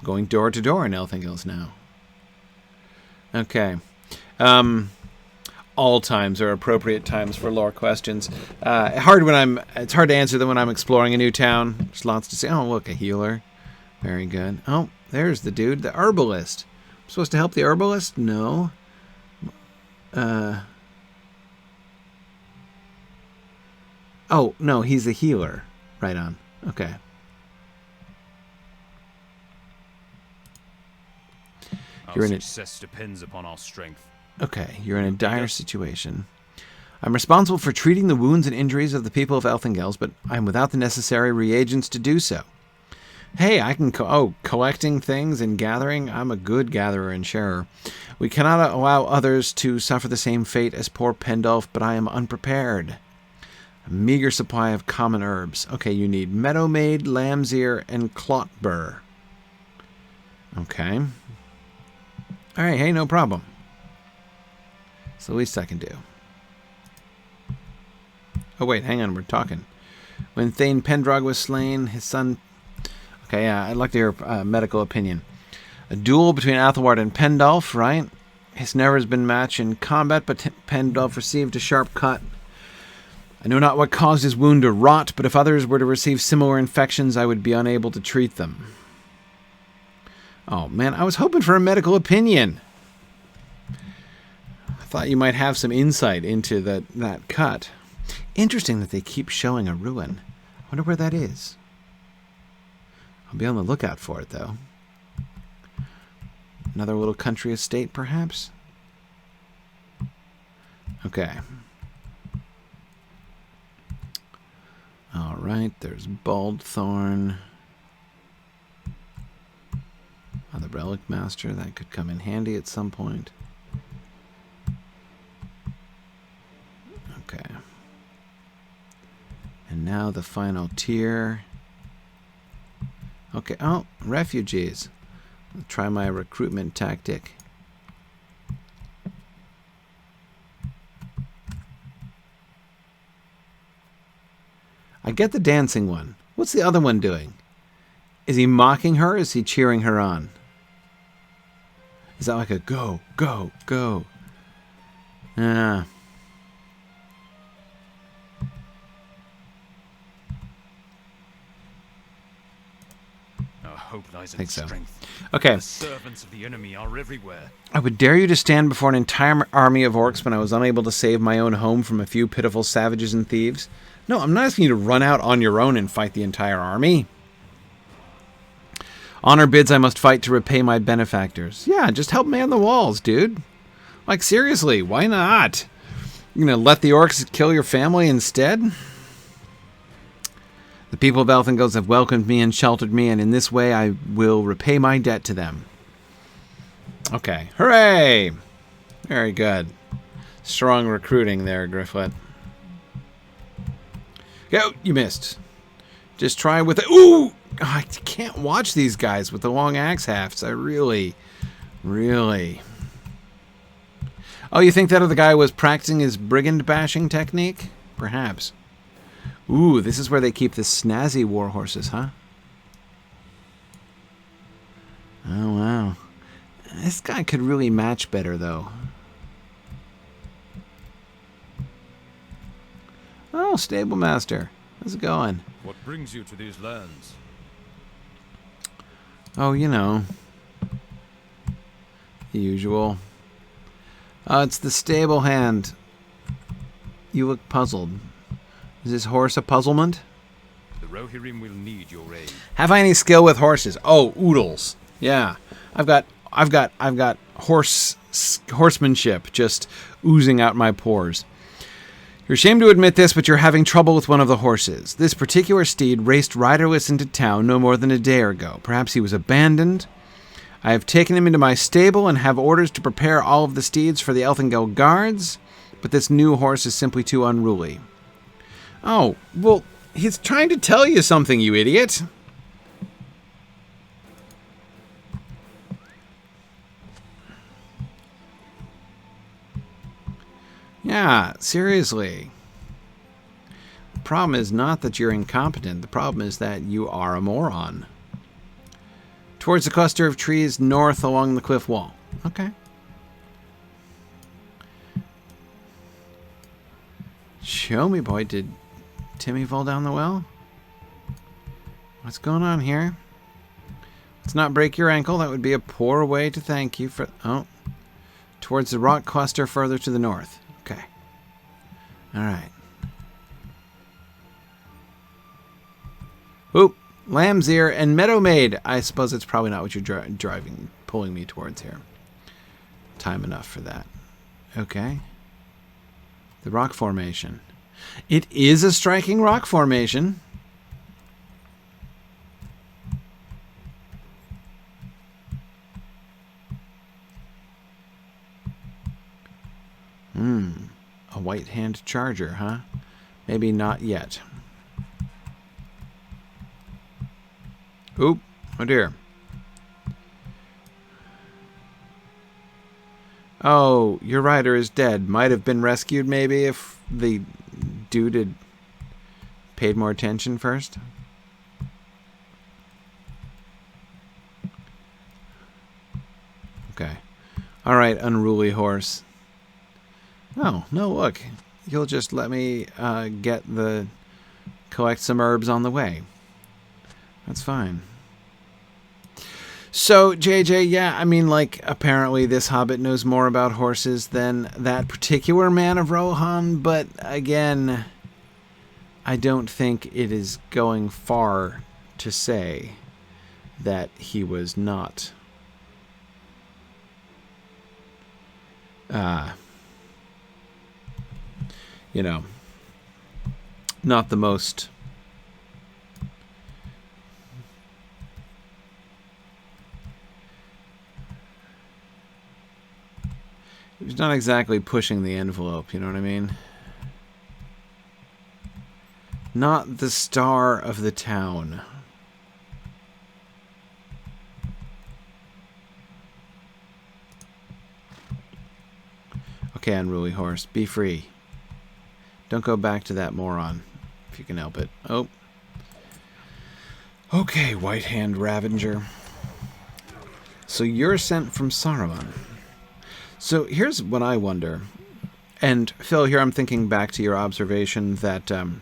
Going door to door in Elthengels now. Okay. All times are appropriate times for lore questions. It's hard to answer them when I'm exploring a new town. There's lots to say. Oh, look, a healer. Very good. Oh, there's the dude, the herbalist. I'm supposed to help the herbalist? No. Oh, no, he's a healer. Right on. Okay. Our success depends upon our strength. Okay, you're in a dire situation. I'm responsible for treating the wounds and injuries of the people of Elthengels, but I'm without the necessary reagents to do so. Hey, I can... collecting things and gathering? I'm a good gatherer and sharer. We cannot allow others to suffer the same fate as poor Pendulph, but I am unprepared. A meager supply of common herbs. Okay, you need meadowmaid, lamb's ear, and clotbur. Okay. Alright, hey, no problem. It's the least I can do. Oh, wait, hang on, we're talking. When Thane Pendrog was slain, his son... Okay, yeah, I'd like to hear a medical opinion. A duel between Athelward and Pendulph, right? His never has been matched in combat, but Pendulph received a sharp cut. I know not what caused his wound to rot, but if others were to receive similar infections, I would be unable to treat them. Oh, man, I was hoping for a medical opinion. I thought you might have some insight into that cut. Interesting that they keep showing a ruin. I wonder where that is. I'll be on the lookout for it, though. Another little country estate, perhaps? Okay. Alright, there's Baldthorn. Oh, the Relic Master, that could come in handy at some point. Okay. And now the final tier. Okay, oh, refugees. I'll try my recruitment tactic. I get the dancing one. What's the other one doing? Is he mocking her? Or is he cheering her on? Is that like a go, go, go? Ah. Our hope lies in Think so. strength. Okay. The servants of the enemy are everywhere. I would dare you to stand before an entire army of orcs when I was unable to save my own home from a few pitiful savages and thieves? No, I'm not asking you to run out on your own and fight the entire army. Honor bids I must fight to repay my benefactors. Yeah, just help man the walls, dude. Like, seriously, why not? You gonna let the orcs kill your family instead? The people of Elthengels have welcomed me and sheltered me, and in this way I will repay my debt to them. Okay. Hooray! Very good. Strong recruiting there, Gryfflet. Go! You missed. Just try with it. Ooh! I can't watch these guys with the long axe hafts. I really... Oh, you think that other guy was practicing his brigand bashing technique? Perhaps. Ooh, this is where they keep the snazzy war horses, huh? Oh, wow. This guy could really match better, though. Oh, stable master. How's it going? What brings you to these lands? Oh, you know. The usual. It's the stable hand. You look puzzled. Is this horse a puzzlement? The Rohirrim will need your aid. Have I any skill with horses? Oh, oodles. Yeah. I've got horsemanship just oozing out my pores. You're ashamed to admit this, but you're having trouble with one of the horses. This particular steed raced riderless into town no more than a day ago. Perhaps he was abandoned. I have taken him into my stable and have orders to prepare all of the steeds for the Elthengel guards, but this new horse is simply too unruly. Oh, well, he's trying to tell you something, you idiot. Yeah, seriously. The problem is not that you're incompetent. The problem is that you are a moron. Towards the cluster of trees north along the cliff wall. Okay. Show me, boy. Did Timmy fall down the well? What's going on here? Let's not break your ankle. That would be a poor way to thank you for... Oh. Towards the rock cluster further to the north. Okay. All right. Oop. Lamb's Ear and Meadow Maid. I suppose it's probably not what you're pulling me towards here. Time enough for that. Okay. The rock formation. It is a striking rock formation. A white hand charger, huh? Maybe not yet. Oop. Oh dear. Oh, your rider is dead. Might have been rescued maybe if the dude had paid more attention first. Okay. Alright, unruly horse. Oh, no, look. You'll just let me collect some herbs on the way. That's fine. So, JJ, yeah, I mean, like, apparently this hobbit knows more about horses than that particular man of Rohan, but again, I don't think it is going far to say that he was not you know, not the most he's not exactly pushing the envelope, you know what I mean? Not the star of the town. Okay, unruly horse, be free. Don't go back to that moron, if you can help it. Oh. Okay, White Hand Ravager. So you're sent from Saruman. So here's what I wonder. And Phil, here I'm thinking back to your observation that the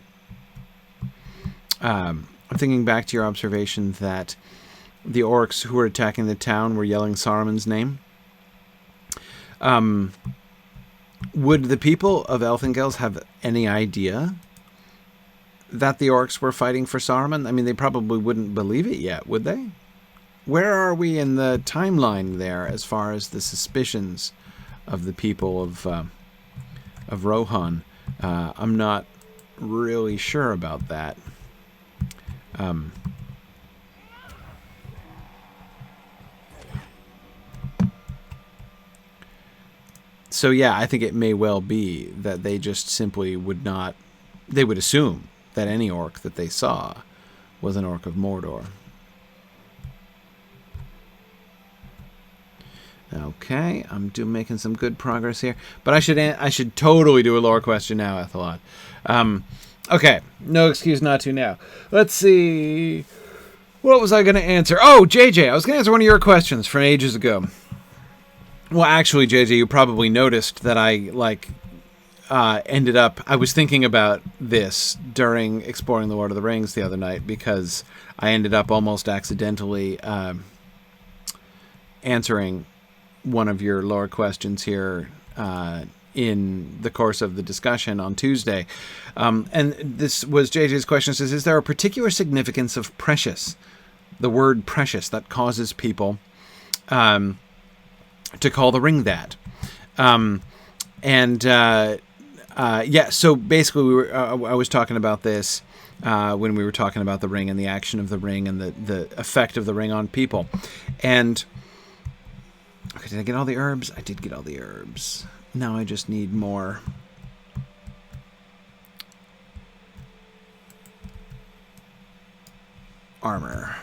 orcs who were attacking the town were yelling Saruman's name. Would the people of Elthengels have any idea that the orcs were fighting for Saruman? I mean, they probably wouldn't believe it yet, would they? Where are we in the timeline there as far as the suspicions of the people of Rohan? I'm not really sure about that. So yeah, I think it may well be that they just simply would not... They would assume that any orc that they saw was an orc of Mordor. Okay, I'm making some good progress here. But I should totally do a lore question now, Ethelod. Okay, no excuse not to now. Let's see. What was I going to answer? Oh, JJ, I was going to answer one of your questions from ages ago. Well, actually, JJ, you probably noticed that I, ended up... I was thinking about this during exploring the Lord of the Rings the other night, because I ended up almost accidentally answering one of your lore questions here in the course of the discussion on Tuesday. And this was JJ's question. It says, is there a particular significance of precious, the word precious, that causes people to call the ring that? Yeah, so basically I was talking about this when we were talking about the ring and the action of the ring and the effect of the ring on people. And okay, did I get all the herbs? I did get all the herbs. Now I just need more. Armor.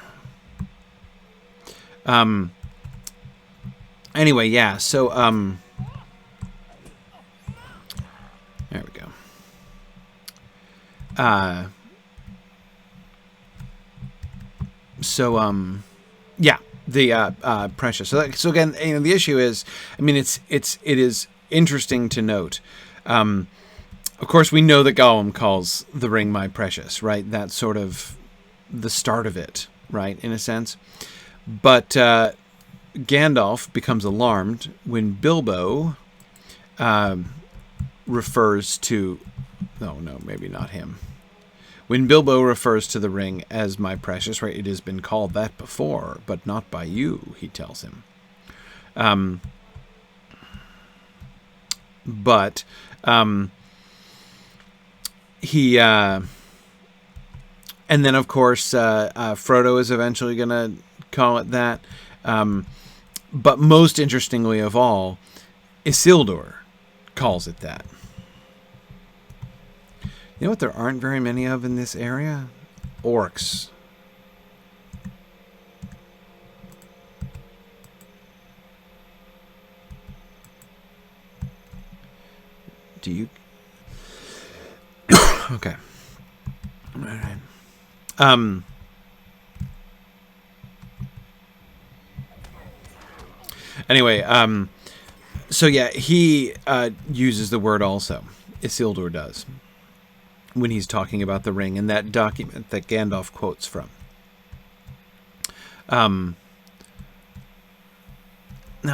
Anyway, yeah, so there we go. Yeah, the precious. So again, the issue is, I mean, it is interesting to note. Of course, we know that Gollum calls the ring my precious, right? That's sort of the start of it, right, in a sense. But Gandalf becomes alarmed when Bilbo refers to... No, maybe not him. When Bilbo refers to the ring as my precious, right, it has been called that before, but not by you, he tells him. He... and then, of course, Frodo is eventually going to call it that. But most interestingly of all, Isildur calls it that. You know what there aren't very many of in this area? Orcs. Do you... Okay. All right. Anyway, so yeah, he uses the word also. Isildur does, when he's talking about the ring in that document that Gandalf quotes from. Now,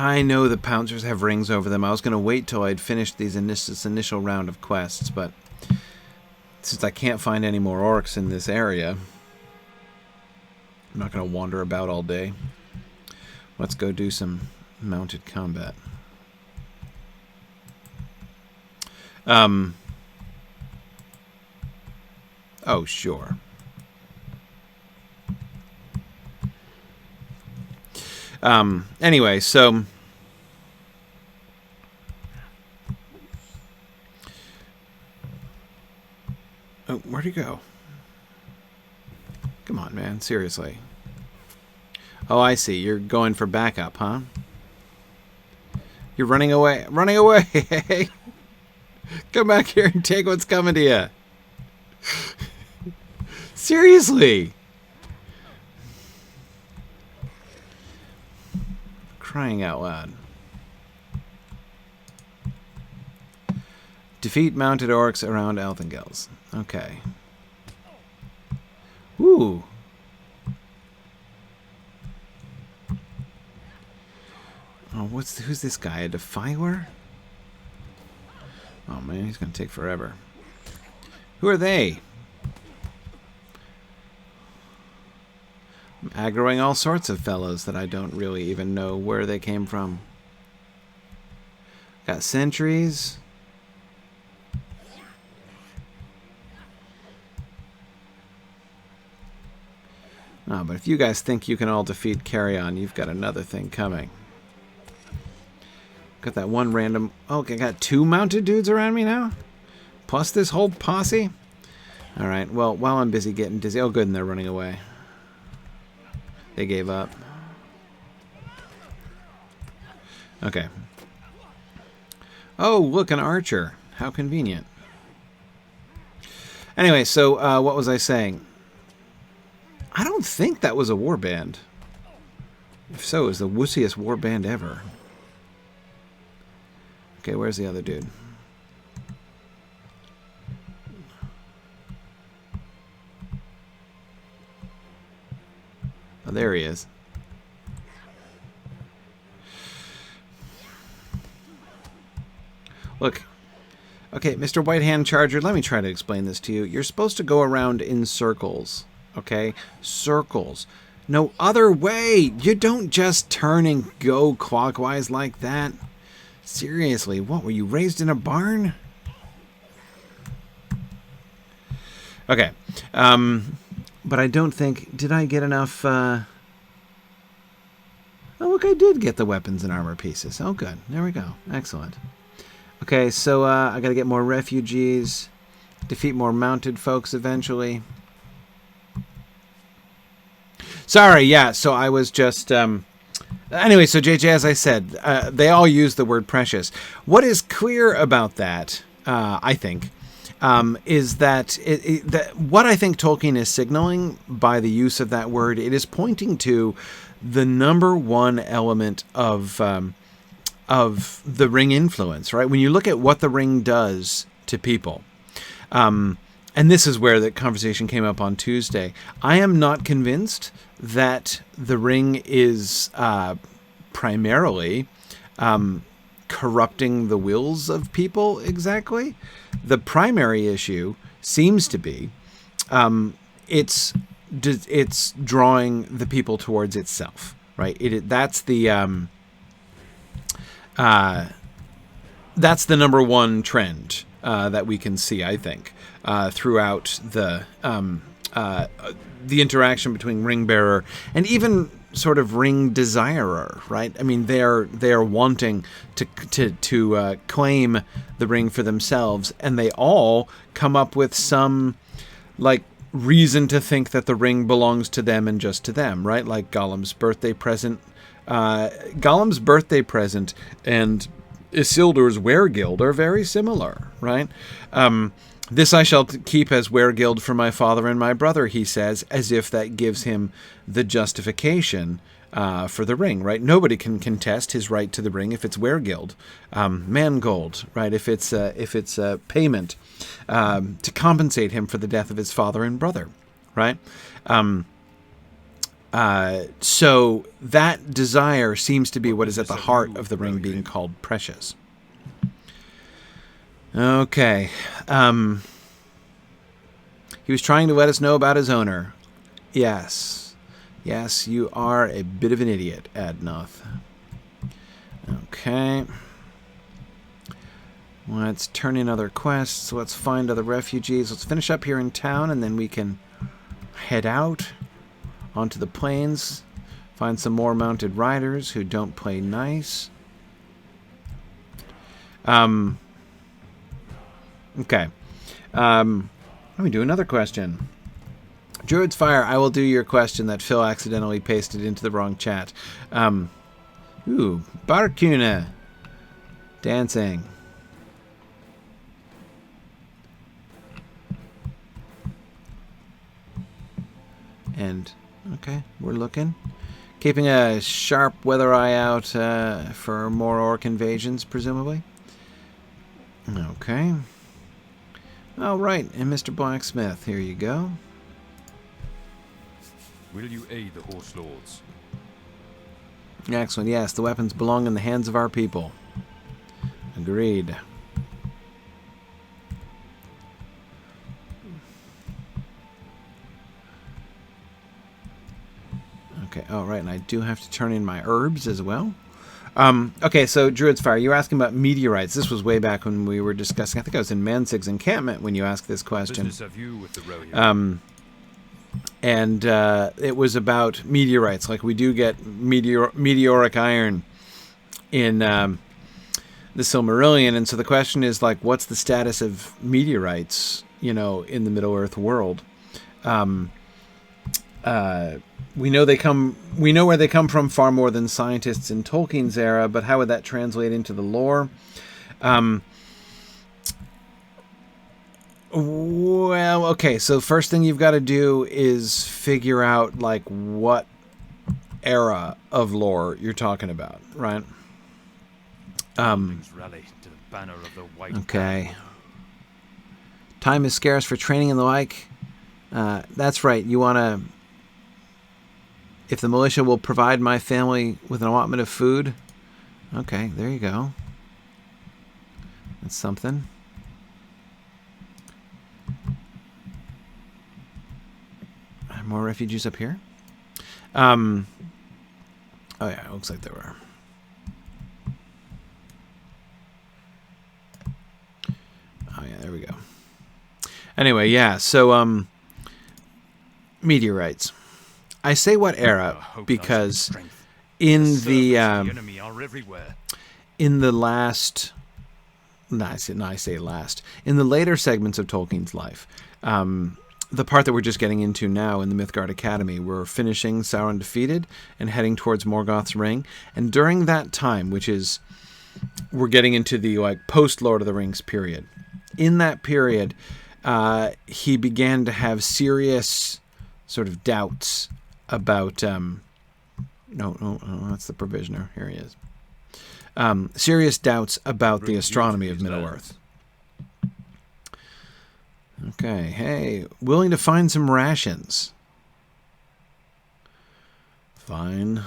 I know the Pouncers have rings over them. I was going to wait till I'd finished this initial round of quests, but since I can't find any more orcs in this area, I'm not going to wander about all day. Let's go do some mounted combat. Oh, sure. Anyway, so... Oh, where'd he go? Come on, man. Seriously. Oh, I see. You're going for backup, huh? You're running away. Running away! Come back here and take what's coming to you. Seriously. Crying out loud. Defeat mounted orcs around Elthengels. Okay. Ooh. Oh, who's this guy? A defiler? Oh man, he's gonna take forever. Who are they? I'm aggroing all sorts of fellows that I don't really even know where they came from. Got sentries. Oh, but if you guys think you can all defeat Carrion, you've got another thing coming. Got that one random... Oh, I got 2 mounted dudes around me now? Plus this whole posse? Alright, well, while I'm busy getting dizzy... Oh, good, and they're running away. They gave up. Okay. Oh, look, an archer. How convenient. Anyway, so what was I saying? I don't think that was a warband. If so, it was the wussiest warband ever. Okay, where's the other dude? Oh, there he is. Look. Okay, Mr. White Hand Charger, let me try to explain this to you. You're supposed to go around in circles. Okay? Circles. No other way. You don't just turn and go clockwise like that. Seriously, what, were you raised in a barn? Okay. But I don't think... Did I get enough... Oh, look, I did get the weapons and armor pieces. Oh, good. There we go. Excellent. Okay, so I gotta get more refugees. Defeat more mounted folks eventually. Sorry, yeah, so I was just... Anyway, so JJ, as I said, they all use the word precious. What is clear about that, I think, is that, what I think Tolkien is signaling by the use of that word, it is pointing to the #1 element of the ring influence, right? When you look at what the ring does to people, and this is where the conversation came up on Tuesday, I am not convinced that the ring is primarily corrupting the wills of people exactly. The primary issue seems to be it's drawing the people towards itself, right? That's the #1 trend that we can see, I think, throughout the interaction between ring bearer and even sort of ring desirer, right? I mean, they're wanting to claim the ring for themselves, and they all come up with some like reason to think that the ring belongs to them and just to them, right? Like Gollum's birthday present and Isildur's weregild are very similar, right? This I shall keep as weregild for my father and my brother, he says, as if that gives him the justification for the ring, right? Nobody can contest his right to the ring if it's weregild, mangold, right? If it's a payment to compensate him for the death of his father and brother, right? So that desire seems to be what is at the heart of the ring being called precious. Okay. He was trying to let us know about his owner. Yes. Yes, you are a bit of an idiot, Adnoth. Okay. Let's turn in other quests. Let's find other refugees. Let's finish up here in town, and then we can head out onto the plains. Find some more mounted riders who don't play nice. Okay. Let me do another question. Druid's Fire, I will do your question that Phil accidentally pasted into the wrong chat. Ooh, Barcuna. Dancing. And, okay, we're looking. Keeping a sharp weather eye out for more orc invasions, presumably. Okay. All right, and Mr. Blacksmith, here you go. Will you aid the horse lords? Excellent. Yes, the weapons belong in the hands of our people. Agreed. Okay, all right, and I do have to turn in my herbs as well. Okay, so Druid's Fire, you were asking about meteorites. This was way back when we were discussing, I think I was in Mansig's encampment when you asked this question. Business of you with the Rohirrim. And it was about meteorites. Like, we do get meteoric iron in the Silmarillion, and so the question is, like, what's the status of meteorites, you know, in the Middle-earth world? We know where they come from far more than scientists in Tolkien's era, but how would that translate into the lore? Well, okay, so first thing you've got to do is figure out, like, what era of lore you're talking about, right? Rally to the banner of the White Okay. Time is scarce for training and the like. That's right, you want to... If the militia will provide my family with an allotment of food... Okay, there you go. That's something. More refugees up here. Oh yeah, it looks like there were. Oh yeah, there we go. Anyway, yeah, so meteorites. I say what era because in the enemy are everywhere. in the last I say last. In the later segments of Tolkien's life, the part that we're just getting into now in the Mythgard Academy, we're finishing Sauron Defeated and heading towards Morgoth's Ring. And during that time, which is, we're getting into the like post-Lord of the Rings period. In that period, he began to have serious sort of doubts about... No, that's the Provisioner. Here he is. Serious doubts about the astronomy of Middle-earth. Okay, hey, willing to find some rations. Fine.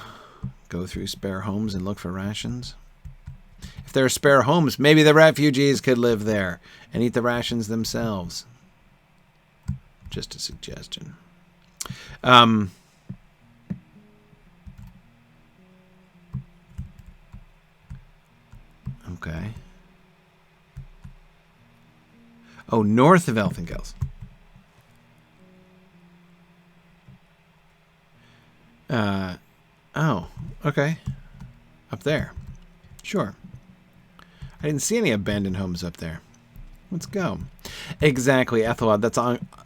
Go through spare homes and look for rations. If there are spare homes, maybe the refugees could live there and eat the rations themselves. Just a suggestion. Okay. Oh, north of Elthengels. Oh, okay. Up there. Sure. I didn't see any abandoned homes up there. Let's go. Exactly, Ethelwald.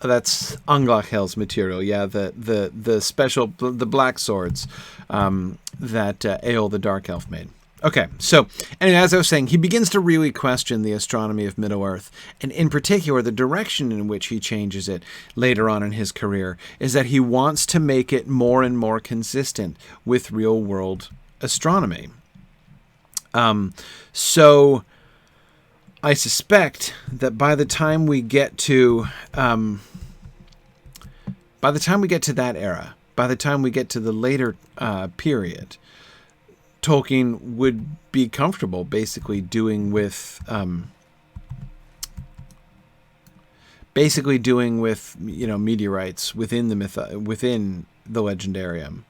That's Anglachel's material. Yeah, the special, the black swords that Eöl the Dark Elf made. Okay, so anyway, as I was saying, he begins to really question the astronomy of Middle-earth, and in particular, the direction in which he changes it later on in his career is that he wants to make it more and more consistent with real-world astronomy. So I suspect that by the time we get to that era, by the time we get to the later period, Tolkien would be comfortable basically doing with meteorites within the within the Legendarium,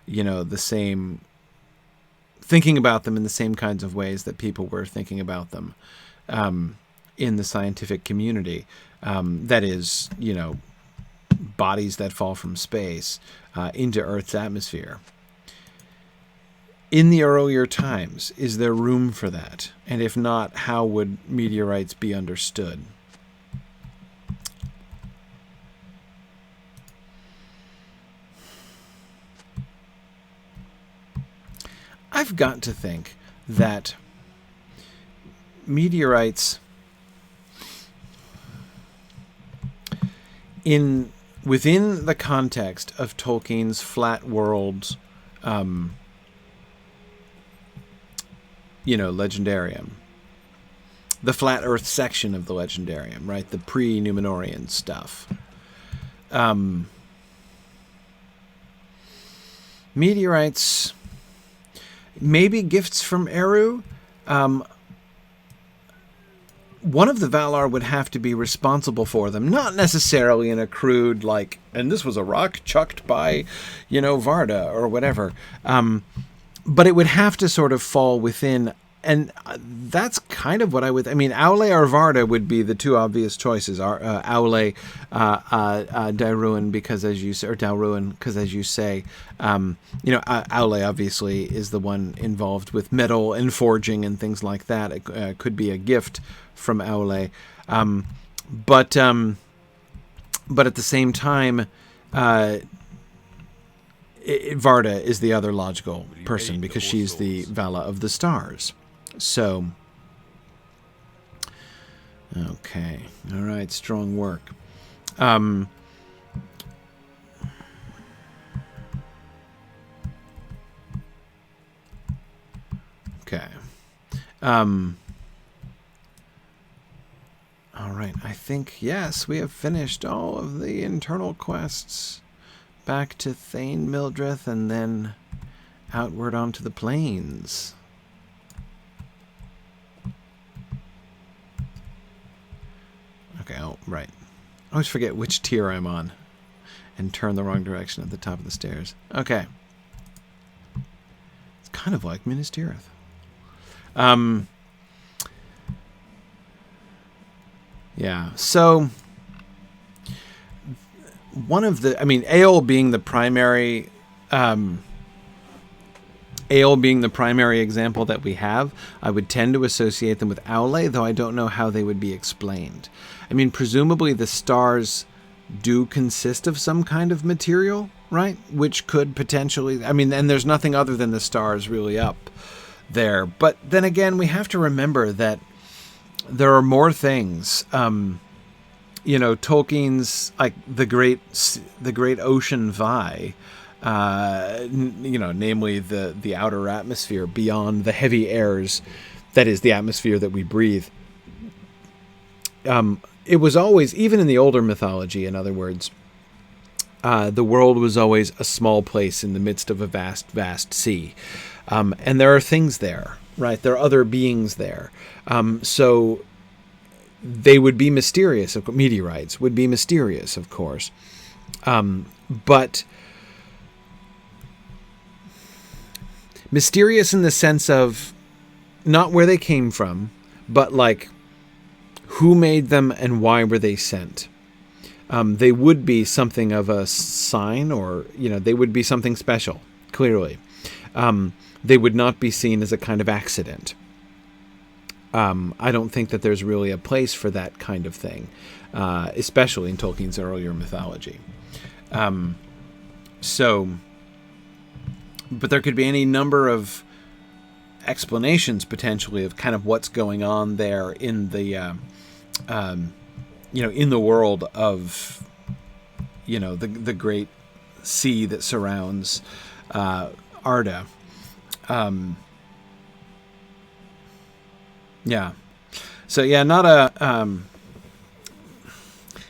the same, thinking about them in the same kinds of ways that people were thinking about them in the scientific community. That is, bodies that fall from space into Earth's atmosphere. In the earlier times, is there room for that? And if not, how would meteorites be understood? I've got to think that meteorites within the context of Tolkien's flat world Legendarium. The Flat Earth section of the Legendarium, right? The pre-Numenorian stuff. Meteorites, maybe gifts from Eru. One of the Valar would have to be responsible for them, not necessarily in a crude, like, and this was a rock chucked by, Varda or whatever. But it would have to sort of fall within, and that's kind of what Aule or Varda would be the two obvious choices. Aule, Daruin, because as you say, or Dalruin, because as you say, Aule obviously is the one involved with metal and forging and things like that. It could be a gift from Aule, but at the same time, Varda is the other logical person because she's the Vala of the stars. So, okay, all right, strong work. Okay. All right, I think, yes, we have finished all of the internal quests. Back to Thane, Mildrith, and then outward onto the plains. Okay, oh, right. I always forget which tier I'm on and turn the wrong direction at the top of the stairs. Okay. It's kind of like Minas Tirith. Yeah, so one of the, Eol being the primary, example that we have, I would tend to associate them with Aule, though I don't know how they would be explained. Presumably the stars do consist of some kind of material, right? Which could potentially, and there's nothing other than the stars really up there. But then again, we have to remember that there are more things. Tolkien's like the great ocean Vi, namely the outer atmosphere beyond the heavy airs, that is the atmosphere that we breathe. It was always, even in the older mythology, in other words, the world was always a small place in the midst of a vast, vast sea. And there are things there, right? There are other beings there. So they would be mysterious. Meteorites would be mysterious, of course. But mysterious in the sense of not where they came from, but like who made them and why were they sent. They would be something of a sign, or, they would be something special, clearly. They would not be seen as a kind of accident. I don't think that there's really a place for that kind of thing, especially in Tolkien's earlier mythology. But there could be any number of explanations, potentially, of kind of what's going on there in the, in the world of, the great sea that surrounds Arda. Yeah. So, yeah, not a...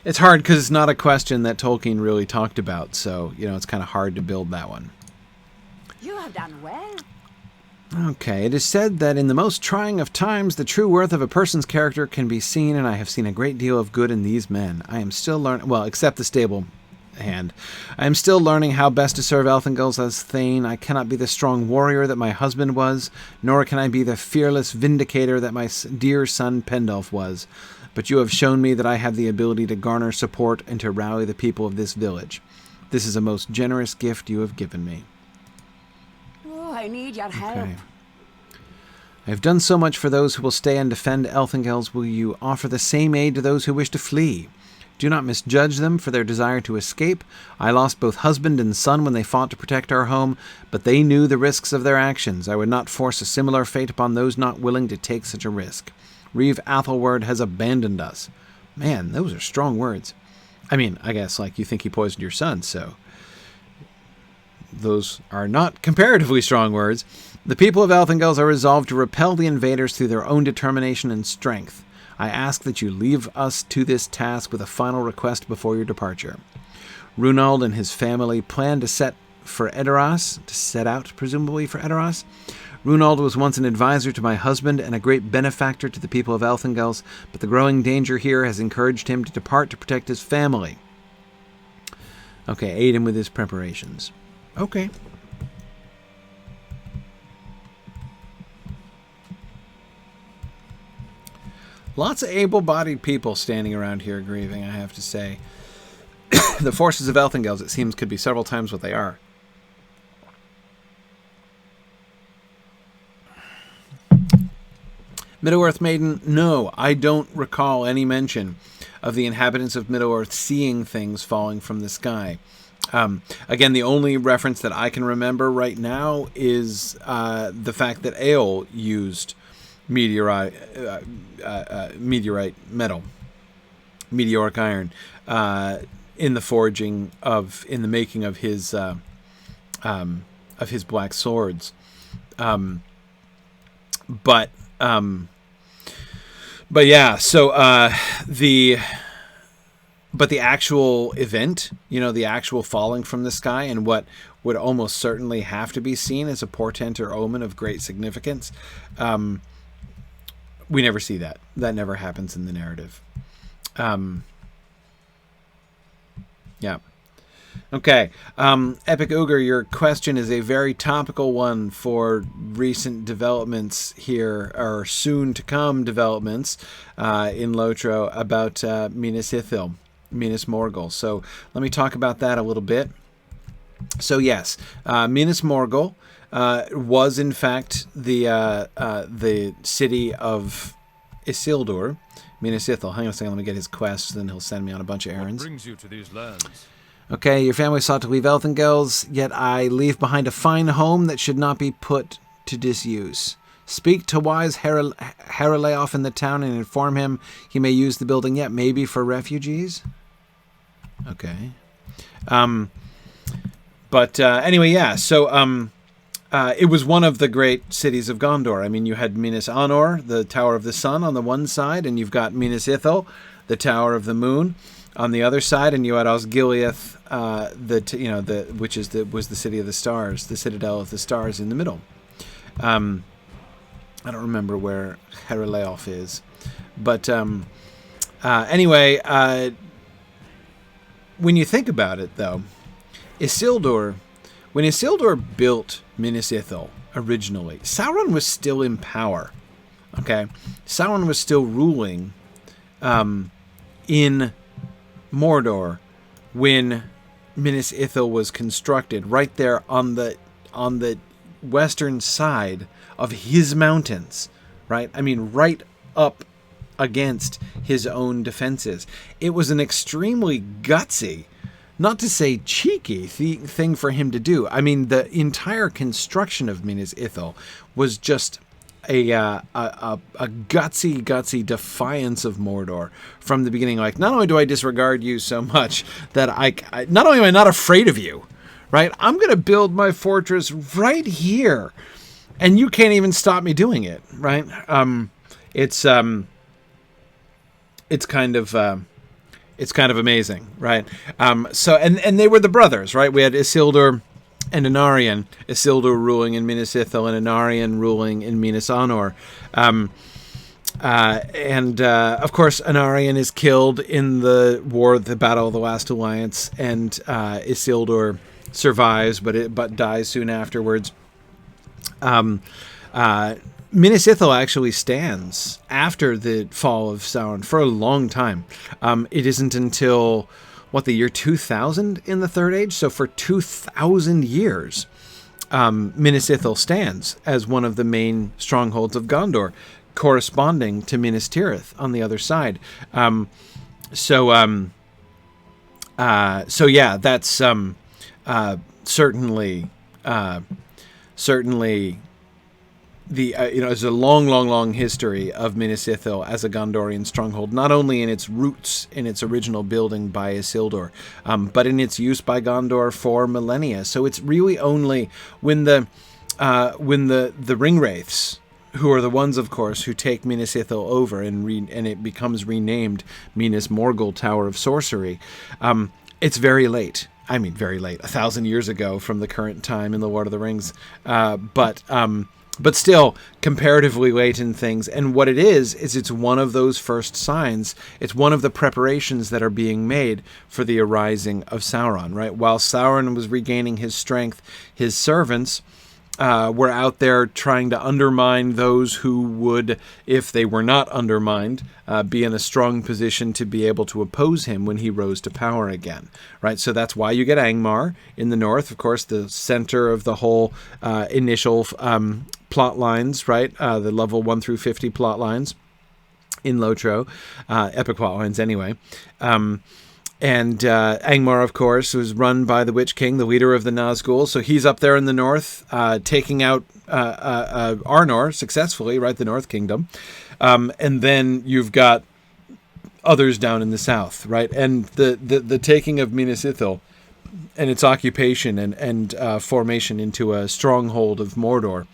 it's hard because it's not a question that Tolkien really talked about, so, it's kind of hard to build that one. You have done well. Okay, it is said that in the most trying of times, the true worth of a person's character can be seen, and I have seen a great deal of good in these men. I am still learning... Well, except the stable hand. I am still learning how best to serve Elthengels as Thane. I cannot be the strong warrior that my husband was, nor can I be the fearless vindicator that my dear son Pendulf was. But you have shown me that I have the ability to garner support and to rally the people of this village. This is a most generous gift you have given me. Oh, I need your help. Okay. I have done so much for those who will stay and defend Elthengels. Will you offer the same aid to those who wish to flee? Do not misjudge them for their desire to escape. I lost both husband and son when they fought to protect our home, but they knew the risks of their actions. I would not force a similar fate upon those not willing to take such a risk. Reeve Athelward has abandoned us. Man, those are strong words. I guess, you think he poisoned your son, so... those are not comparatively strong words. The people of Elthengels are resolved to repel the invaders through their own determination and strength. I ask that you leave us to this task with a final request before your departure. Runald and his family plan to set out, presumably, for Edoras. Runald was once an advisor to my husband and a great benefactor to the people of Elthengels, but the growing danger here has encouraged him to depart to protect his family. Okay, aid him with his preparations. Okay. Lots of able-bodied people standing around here grieving, I have to say. The forces of Elthengels, it seems, could be several times what they are. Middle-earth Maiden, no, I don't recall any mention of the inhabitants of Middle-earth seeing things falling from the sky. Again, the only reference that I can remember right now is the fact that Eol used meteorite metal, meteoric iron, in the making of his black swords. But yeah, so the actual event, the actual falling from the sky and what would almost certainly have to be seen as a portent or omen of great significance, we never see that. That never happens in the narrative. Yeah. Okay. Epic Ogre, your question is a very topical one for recent developments here, or soon-to-come developments in LOTRO about Minas Morgul. So let me talk about that a little bit. So yes, Minas Morgul was in fact the city of Isildur. Minas Ithil. Hang on a second, let me get his quest, then he'll send me on a bunch of errands. What brings you to these lands? Okay, your family sought to leave Elthengels, yet I leave behind a fine home that should not be put to disuse. Speak to wise Haraleof in the town and inform him he may use the building yet, maybe for refugees. Okay. Anyway, yeah, so it was one of the great cities of Gondor. I mean, you had Minas Anor, the Tower of the Sun, on the one side, and you've got Minas Ithil, the Tower of the Moon, on the other side, and you had Osgiliath, was the city of the stars, the citadel of the stars in the middle. I don't remember where Haraleof is, but anyway, when you think about it, though, when Isildur built Minas Ithil originally, Sauron was still in power. Okay, Sauron was still ruling in Mordor when Minas Ithil was constructed, right there on the western side of his mountains, right? I mean, right up against his own defenses. It was an extremely gutsy, not to say cheeky, thing for him to do. I mean, the entire construction of Minas Ithil was just a gutsy defiance of Mordor from the beginning. Like, not only do I disregard you so much that I not only am I not afraid of you, right? I'm going to build my fortress right here, and you can't even stop me doing it, right? It's kind of amazing, right? So they were the brothers, right? We had Isildur and Anarion, Isildur ruling in Minas Ithil and Anarion ruling in Minas Anor. Of course, Anarion is killed in the Battle of the Last Alliance, and Isildur survives, but dies soon afterwards. Minas Ithil actually stands after the fall of Sauron for a long time. It isn't until the year 2000 in the Third Age. So for 2,000 years, Minas Ithil stands as one of the main strongholds of Gondor, corresponding to Minas Tirith on the other side. So yeah, that's certainly there's a long history of Minas Ithil as a Gondorian stronghold, not only in its roots in its original building by Isildur, but in its use by Gondor for millennia. So it's really only when the Ringwraiths, who are the ones, of course, who take Minas Ithil over and it becomes renamed Minas Morgul, Tower of Sorcery. It's very late. I mean, very late, 1,000 years ago from the current time in the Lord of the Rings, but still comparatively late in things. And what it is it's one of those first signs. It's one of the preparations that are being made for the arising of Sauron, right? While Sauron was regaining his strength, his servants were out there trying to undermine those who would, if they were not undermined, be in a strong position to be able to oppose him when he rose to power again, right? So that's why you get Angmar in the north, of course, the center of the whole initial plot lines, right? The level 1 through 50 plot lines in LOTRO, epic plot lines anyway. And Angmar, of course, was run by the Witch King, the leader of the Nazgul. So he's up there in the north, taking out Arnor successfully, right? The North Kingdom. And then you've got others down in the south, right? And the taking of Minas Ithil and its occupation and formation into a stronghold of Mordor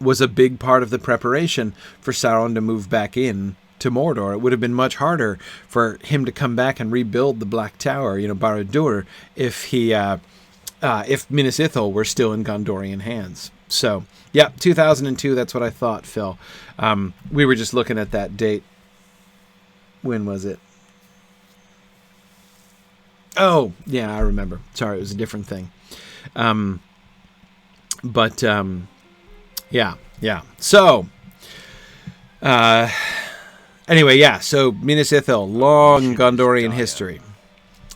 was a big part of the preparation for Sauron to move back in to Mordor. It would have been much harder for him to come back and rebuild the Black Tower, Barad-dûr, if Minas Ithil were still in Gondorian hands. So, yeah, 2002, that's what I thought, Phil. We were just looking at that date. When was it? Oh, yeah, I remember. Sorry, it was a different thing. Yeah. So, anyway, yeah, so Minas Ithil, long Gondorian history.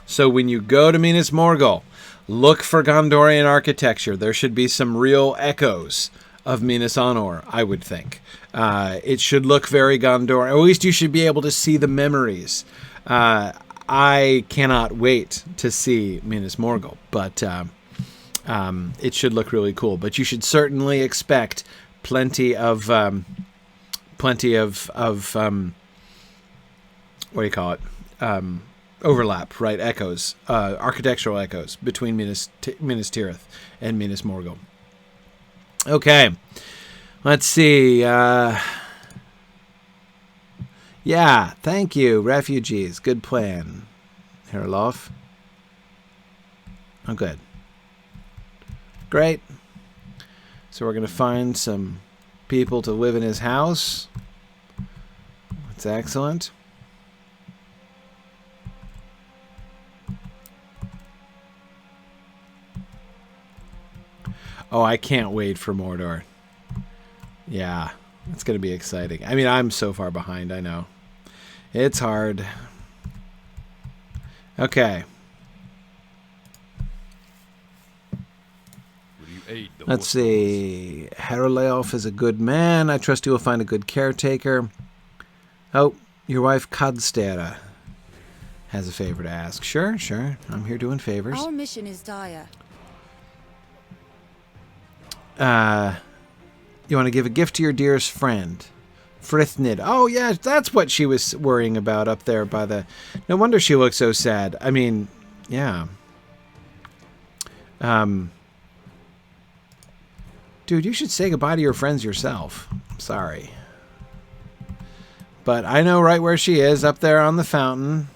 So when you go to Minas Morgul, look for Gondorian architecture. There should be some real echoes of Minas Anor, I would think. It should look very Gondorian. Or at least you should be able to see the memories. I cannot wait to see Minas Morgul, but it should look really cool. But you should certainly expect plenty of what do you call it? Overlap, right? Echoes, architectural echoes between Minas Tirith and Minas Morgul. Okay, let's see. Yeah, thank you, refugees. Good plan, Herlof. Oh, good. Great. So we're going to find some people to live in his house. That's excellent. Oh, I can't wait for Mordor. Yeah, it's going to be exciting. I mean, I'm so far behind, I know. It's hard. Okay. Let's see. Haraleof is a good man. I trust you will find a good caretaker. Oh, your wife Kadstera has a favor to ask. Sure. I'm here doing favors. Our mission is dire. You want to give a gift to your dearest friend, Frithnid. Oh, yeah, that's what she was worrying about up there by the... No wonder she looked so sad. I mean, yeah. Dude, you should say goodbye to your friends yourself. Sorry. But I know right where she is, up there on the fountain.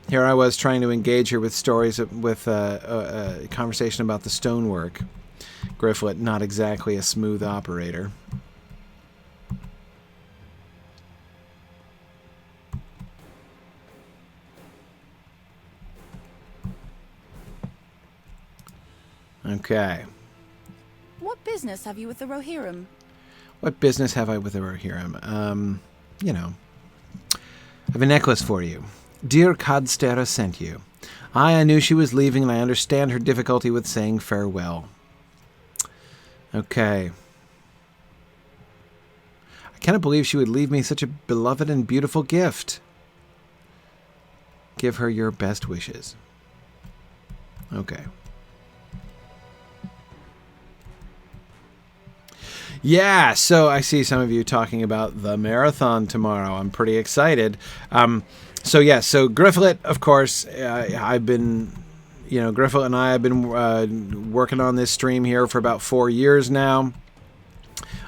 Here I was trying to engage her with stories, with a conversation about the stonework. Gryfflet, not exactly a smooth operator. Okay. What business have you with the Rohirrim? What business have I with the Rohirrim? You know. I have a necklace for you. Dear Kadstera sent you. I knew she was leaving, and I understand her difficulty with saying farewell. Okay. I cannot believe she would leave me such a beloved and beautiful gift. Give her your best wishes. Okay. Yeah, so I see some of you talking about the marathon tomorrow. I'm pretty excited. So Gryfflet, of course, I've been, Gryfflet and I have been working on this stream here for about 4 years now.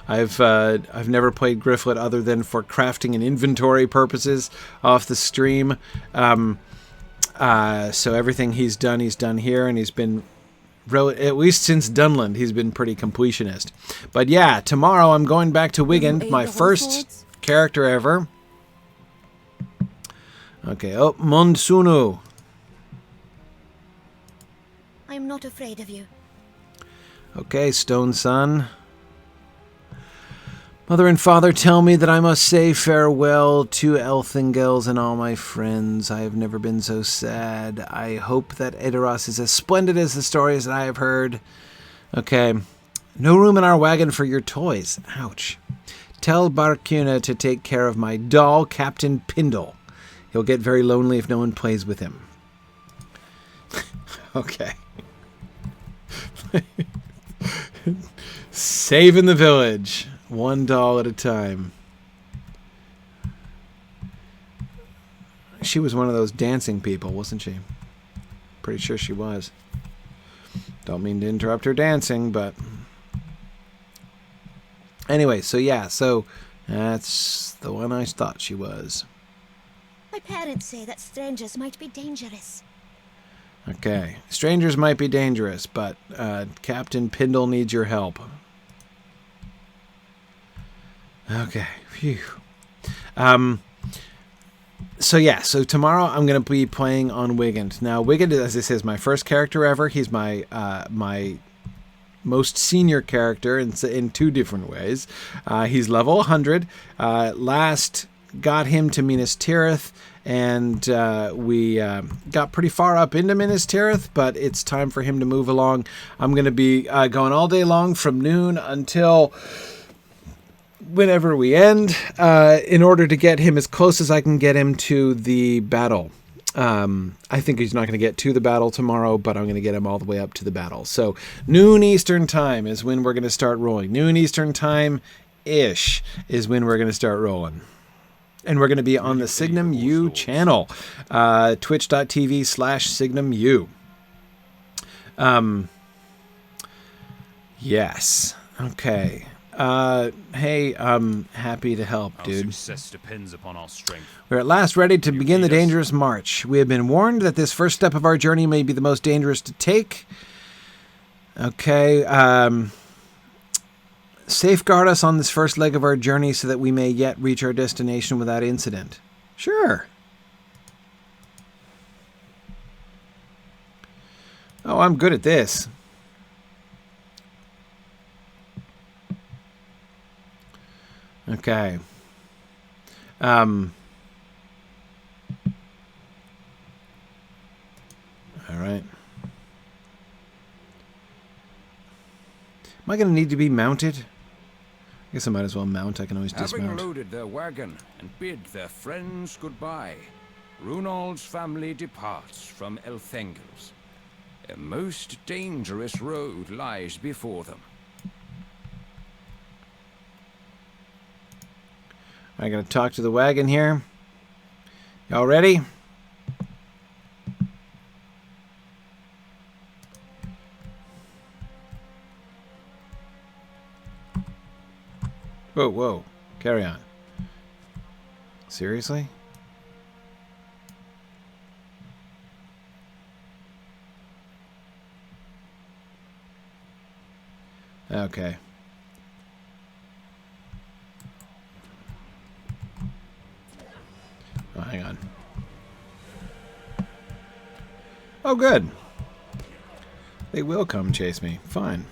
I've never played Gryfflet other than for crafting and inventory purposes off the stream. So everything he's done here, and he's been, at least since Dunland, he's been pretty completionist. But yeah, tomorrow I'm going back to Wigan, my first character ever. Okay, oh, Monsunu. I am not afraid of you. Okay, Stone Sun. Mother and Father tell me that I must say farewell to Elthengels and all my friends. I have never been so sad. I hope that Edoras is as splendid as the stories that I have heard. Okay. No room in our wagon for your toys. Ouch. Tell Barcuna to take care of my doll, Captain Pindle. He'll get very lonely if no one plays with him. Okay. Saving the village. One doll at a time. She was one of those dancing people, wasn't she? Pretty sure she was. Don't mean to interrupt her dancing, but... Anyway, so that's the one I thought she was. My parents say that strangers might be dangerous. Okay. Strangers might be dangerous, but Captain Pindle needs your help. Okay. Phew. So tomorrow I'm going to be playing on Wigand. Now, Wigand, as this is my first character ever. He's my my most senior character in two different ways. He's level 100. Last got him to Minas Tirith, and we got pretty far up into Minas Tirith, but it's time for him to move along. I'm going to be going all day long from noon until whenever we end, in order to get him as close as I can get him to the battle. I think he's not going to get to the battle tomorrow, but I'm going to get him all the way up to the battle. So noon Eastern time is when we're going to start rolling. Noon Eastern time-ish is when we're going to start rolling. And we're going to be on the Signum U channel, twitch.tv/Signum U. Yes. Okay. Hey, I'm happy to help, dude. Our success depends upon our strength. We're at last ready to begin the dangerous march. We have been warned that this first step of our journey may be the most dangerous to take. Okay, safeguard us on this first leg of our journey so that we may yet reach our destination without incident. Sure. Oh, I'm good at this. Okay. All right. Am I going to need to be mounted? I guess I might as well mount. I can always dismount. Having loaded their wagon and bid their friends goodbye, Runald's family departs from Elthengels. A most dangerous road lies before them. I'm going to talk to the wagon here. Y'all ready? Whoa, whoa. Carry on. Seriously? Okay. Oh, hang on. Oh, good. They will come chase me. Fine.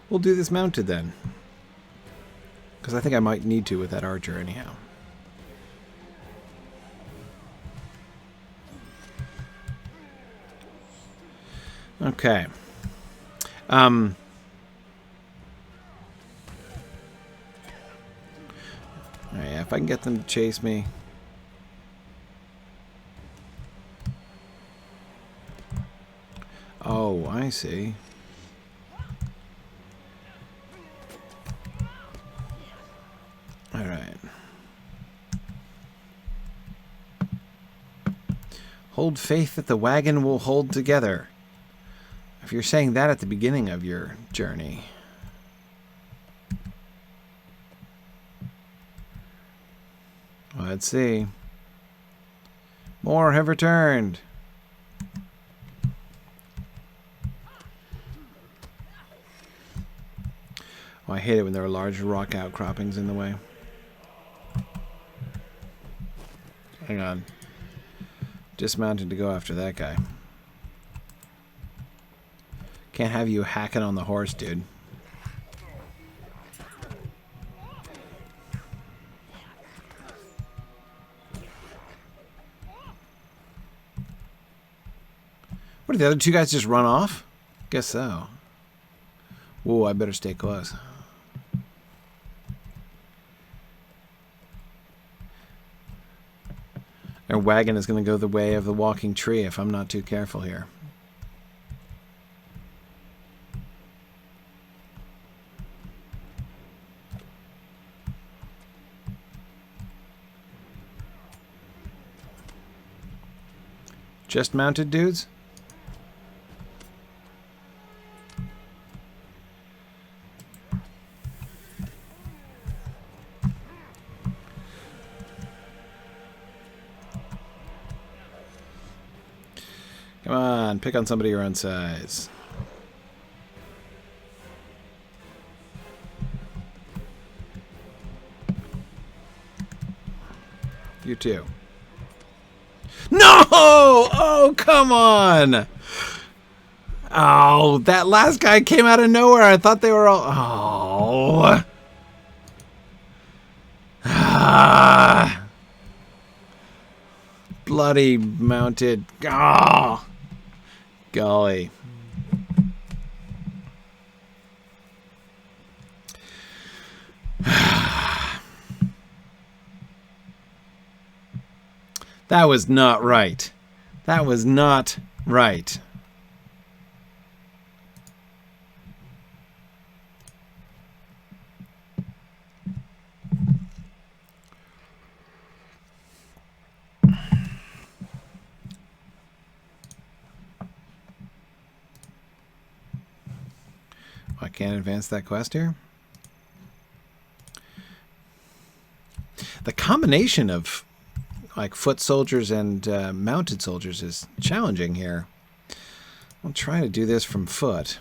We'll do this mounted then. Because I think I might need to with that archer anyhow. Okay. Yeah, if I can get them to chase me. Oh, I see. All right. Hold faith that the wagon will hold together. If you're saying that at the beginning of your journey. Let's see. More have returned. Oh, I hate it when there are large rock outcroppings in the way. Hang on. Dismounted to go after that guy. Can't have you hacking on the horse, dude. What, did the other two guys just run off? Guess so. Whoa, I better stay close. Our wagon is going to go the way of the walking tree if I'm not too careful here. Just mounted dudes? Come on, pick on somebody your own size. You too. No! Oh, come on! Oh, that last guy came out of nowhere. I thought they were all... Oh. Ah. Bloody mounted... Oh. Golly. That was not right. That was not right. I can't advance that quest here. The combination of like foot soldiers and mounted soldiers is challenging here. I'll try to do this from foot.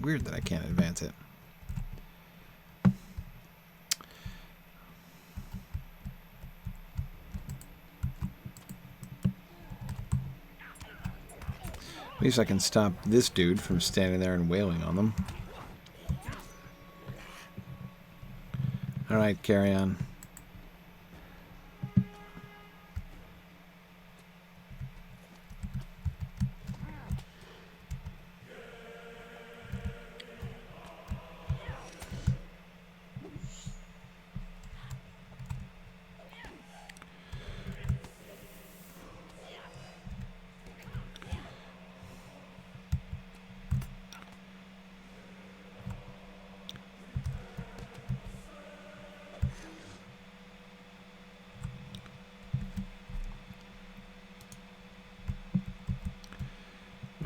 Weird that I can't advance it. At least I can stop this dude from standing there and wailing on them. Alright, carry on.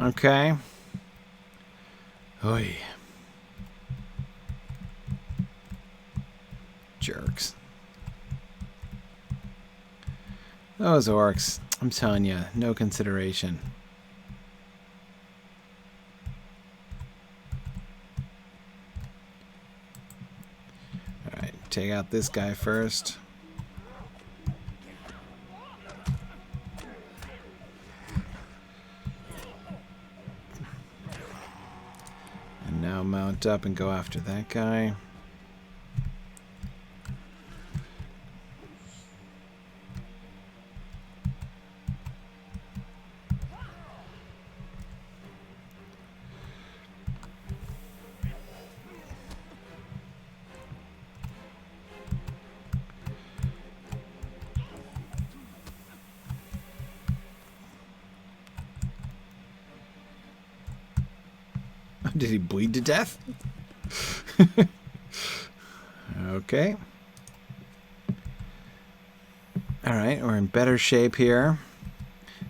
Okay. Oy. Jerks. Those orcs, I'm telling you, no consideration. Alright, take out this guy first. Now mount up and go after that guy. Did he bleed to death? Okay. Alright, we're in better shape here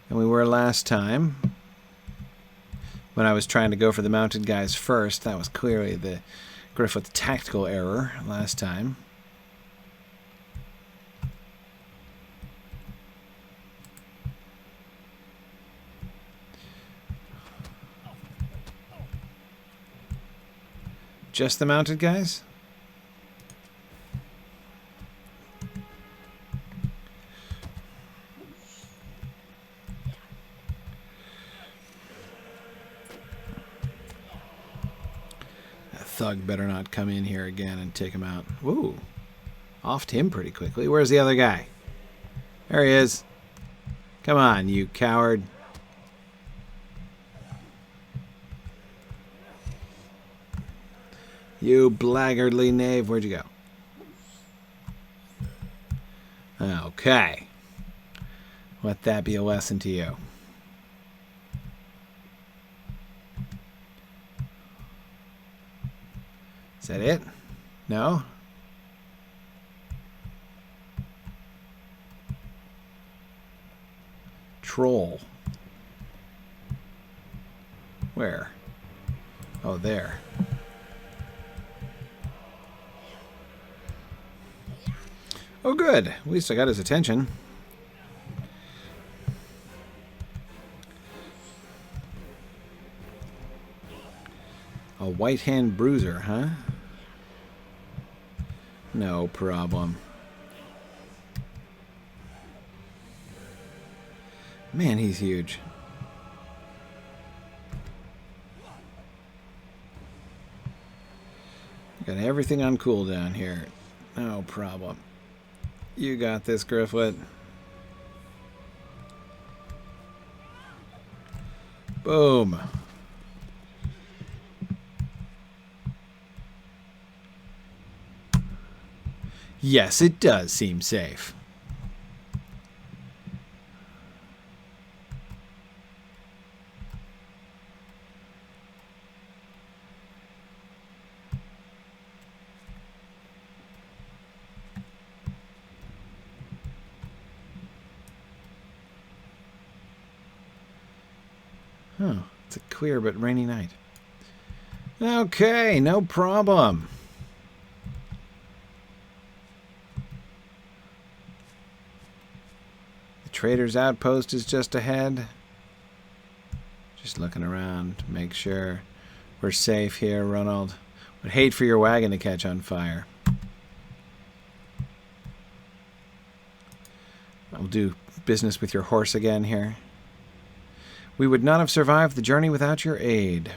than we were last time. When I was trying to go for the mounted guys first, that was clearly the Gryfflet's tactical error last time. Just the mounted guys? That thug better not come in here again and take him out. Ooh. Offed him pretty quickly. Where's the other guy? There he is. Come on, you coward. You blackguardly knave. Where'd you go? Okay. Let that be a lesson to you. Is that it? No? Troll. Where? Oh, there. Oh, good. At least I got his attention. A white hand bruiser, huh? No problem. Man, he's huge. Got everything on cooldown here. No problem. You got this, Gryfflet. Boom. Yes, it does seem safe. Huh, it's a clear but rainy night. Okay, no problem. The trader's outpost is just ahead. Just looking around to make sure we're safe here, Ronald. Would hate for your wagon to catch on fire. I'll do business with your horse again here. We would not have survived the journey without your aid.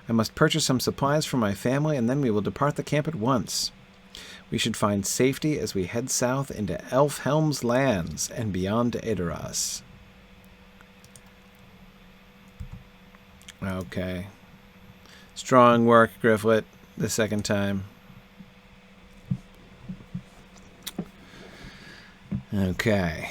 I must purchase some supplies for my family, and then we will depart the camp at once. We should find safety as we head south into Elthengels lands and beyond to Edoras. Okay. Strong work, Gryfflet, the second time. Okay.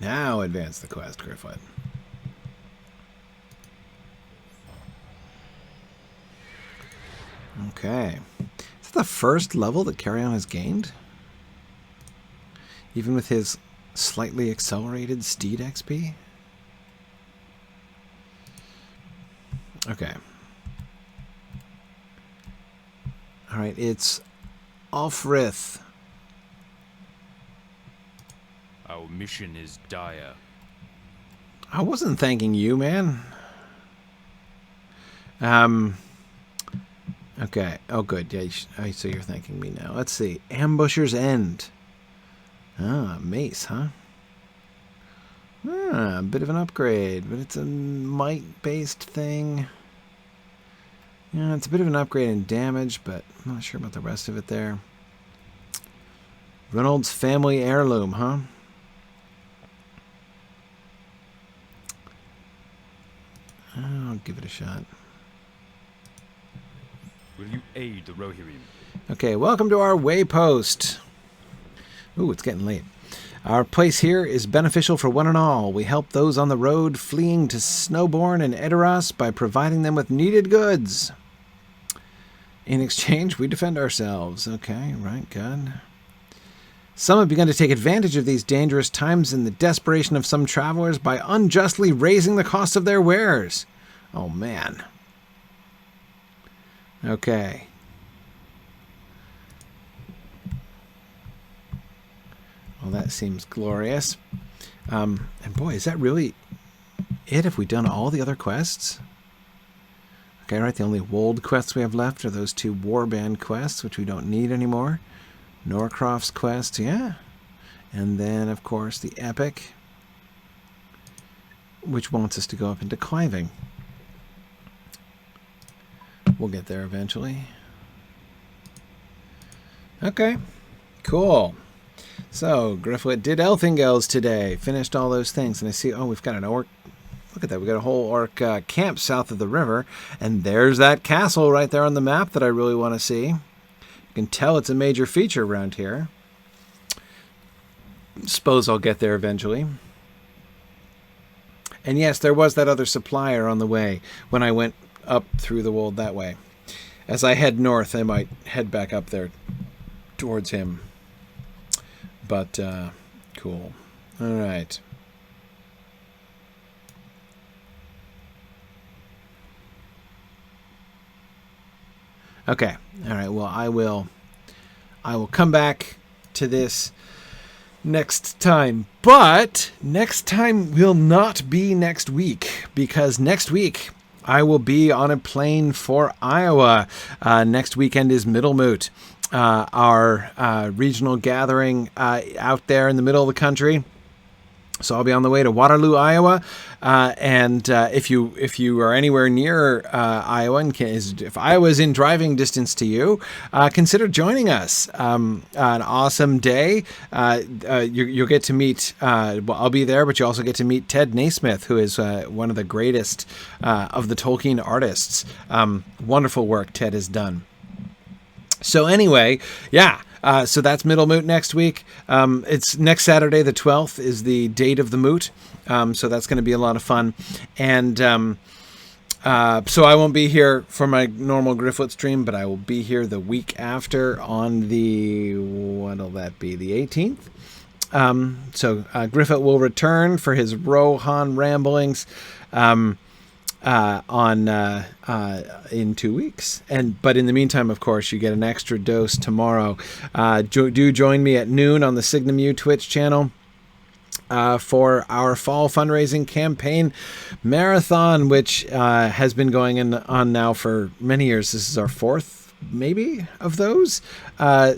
Now advance the quest, Gryfflet. Okay. Is that the first level that Carrion has gained? Even with his slightly accelerated steed XP? Okay. Alright, it's Offrith. Our mission is dire. I wasn't thanking you, man. Okay. Oh, good. Yeah, so you're thanking me now. Let's see. Ambusher's End. Ah, mace, huh? Ah, a bit of an upgrade, but it's a might-based thing. Yeah, it's a bit of an upgrade in damage, but I'm not sure about the rest of it there. Reynolds family heirloom, huh? I'll give it a shot. Will you aid the Rohirrim? Okay, welcome to our waypost. Ooh, it's getting late. Our place here is beneficial for one and all. We help those on the road fleeing to Snowborn and Edoras by providing them with needed goods. In exchange, we defend ourselves. Okay, right, good. Some have begun to take advantage of these dangerous times in the desperation of some travelers by unjustly raising the cost of their wares. Oh, man. Okay. Well, that seems glorious. And boy, is that really it? Have we done all the other quests? Okay, right. The only Wold quests we have left are those 2 Warband quests, which we don't need anymore. Norcroft's quest, yeah. And then, of course, the Epic, which wants us to go up into Cliving. We'll get there eventually. Okay, cool. So, Gryfflet did Elthengels today. Finished all those things. And I see, oh, we've got an orc. Look at that. We've got a whole orc camp south of the river. And there's that castle right there on the map that I really want to see. You can tell it's a major feature around here. Suppose I'll get there eventually. And yes, there was that other supplier on the way when I went up through the wold that way. As I head north, I might head back up there towards him. But, cool. All right. Okay. All right. Well, I will come back to this next time. But next time will not be next week, because next week I will be on a plane for Iowa. Next weekend is Middlemoot, our regional gathering out there in the middle of the country. So I'll be on the way to Waterloo, Iowa, and if you are anywhere near Iowa, and if Iowa's in driving distance to you, consider joining us. An awesome day. You'll get to meet. Well, I'll be there, but you also get to meet Ted Naismith, who is one of the greatest of the Tolkien artists. Wonderful work Ted has done. So anyway, yeah. So that's Middlemoot next week. It's next Saturday, the 12th, is the date of the moot. So that's going to be a lot of fun. And so I won't be here for my normal Gryfflet stream, but I will be here the week after on the, what'll that be, the 18th? So Gryfflet will return for his Rohan Ramblings in 2 weeks, but in the meantime, of course, you get an extra dose tomorrow. Do join me at noon on the Signum Twitch channel for our fall fundraising campaign marathon, which has been going on now for many years. This is our 4th, maybe, of those.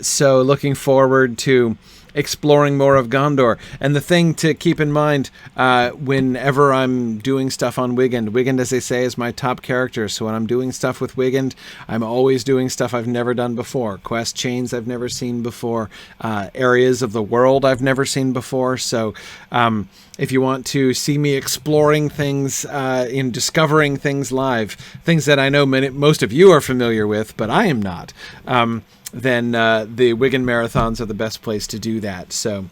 So looking forward to exploring more of Gondor. And the thing to keep in mind whenever I'm doing stuff on Wiggend, as they say, is my top character. So when I'm doing stuff with Wiggend, I'm always doing stuff I've never done before. Quest chains I've never seen before. Areas of the world I've never seen before. So if you want to see me exploring things, in discovering things live, things that I know most of you are familiar with, but I am not, then the Wigan Marathons are the best place to do that. So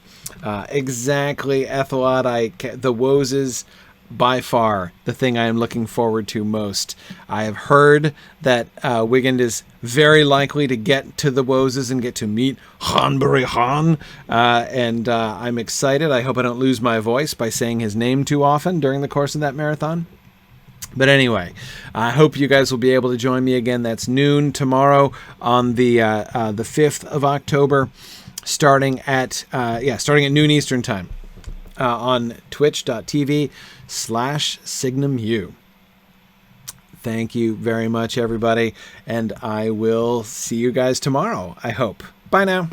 exactly, Ethelot, the Woses, by far the thing I am looking forward to most. I have heard that Wigan is very likely to get to the Woses and get to meet Hanbury Han, and I'm excited. I hope I don't lose my voice by saying his name too often during the course of that marathon. But anyway, I hope you guys will be able to join me again. That's noon tomorrow on the 5th of October, starting at noon Eastern time on twitch.tv/SignumU. Thank you very much, everybody, and I will see you guys tomorrow, I hope. Bye now.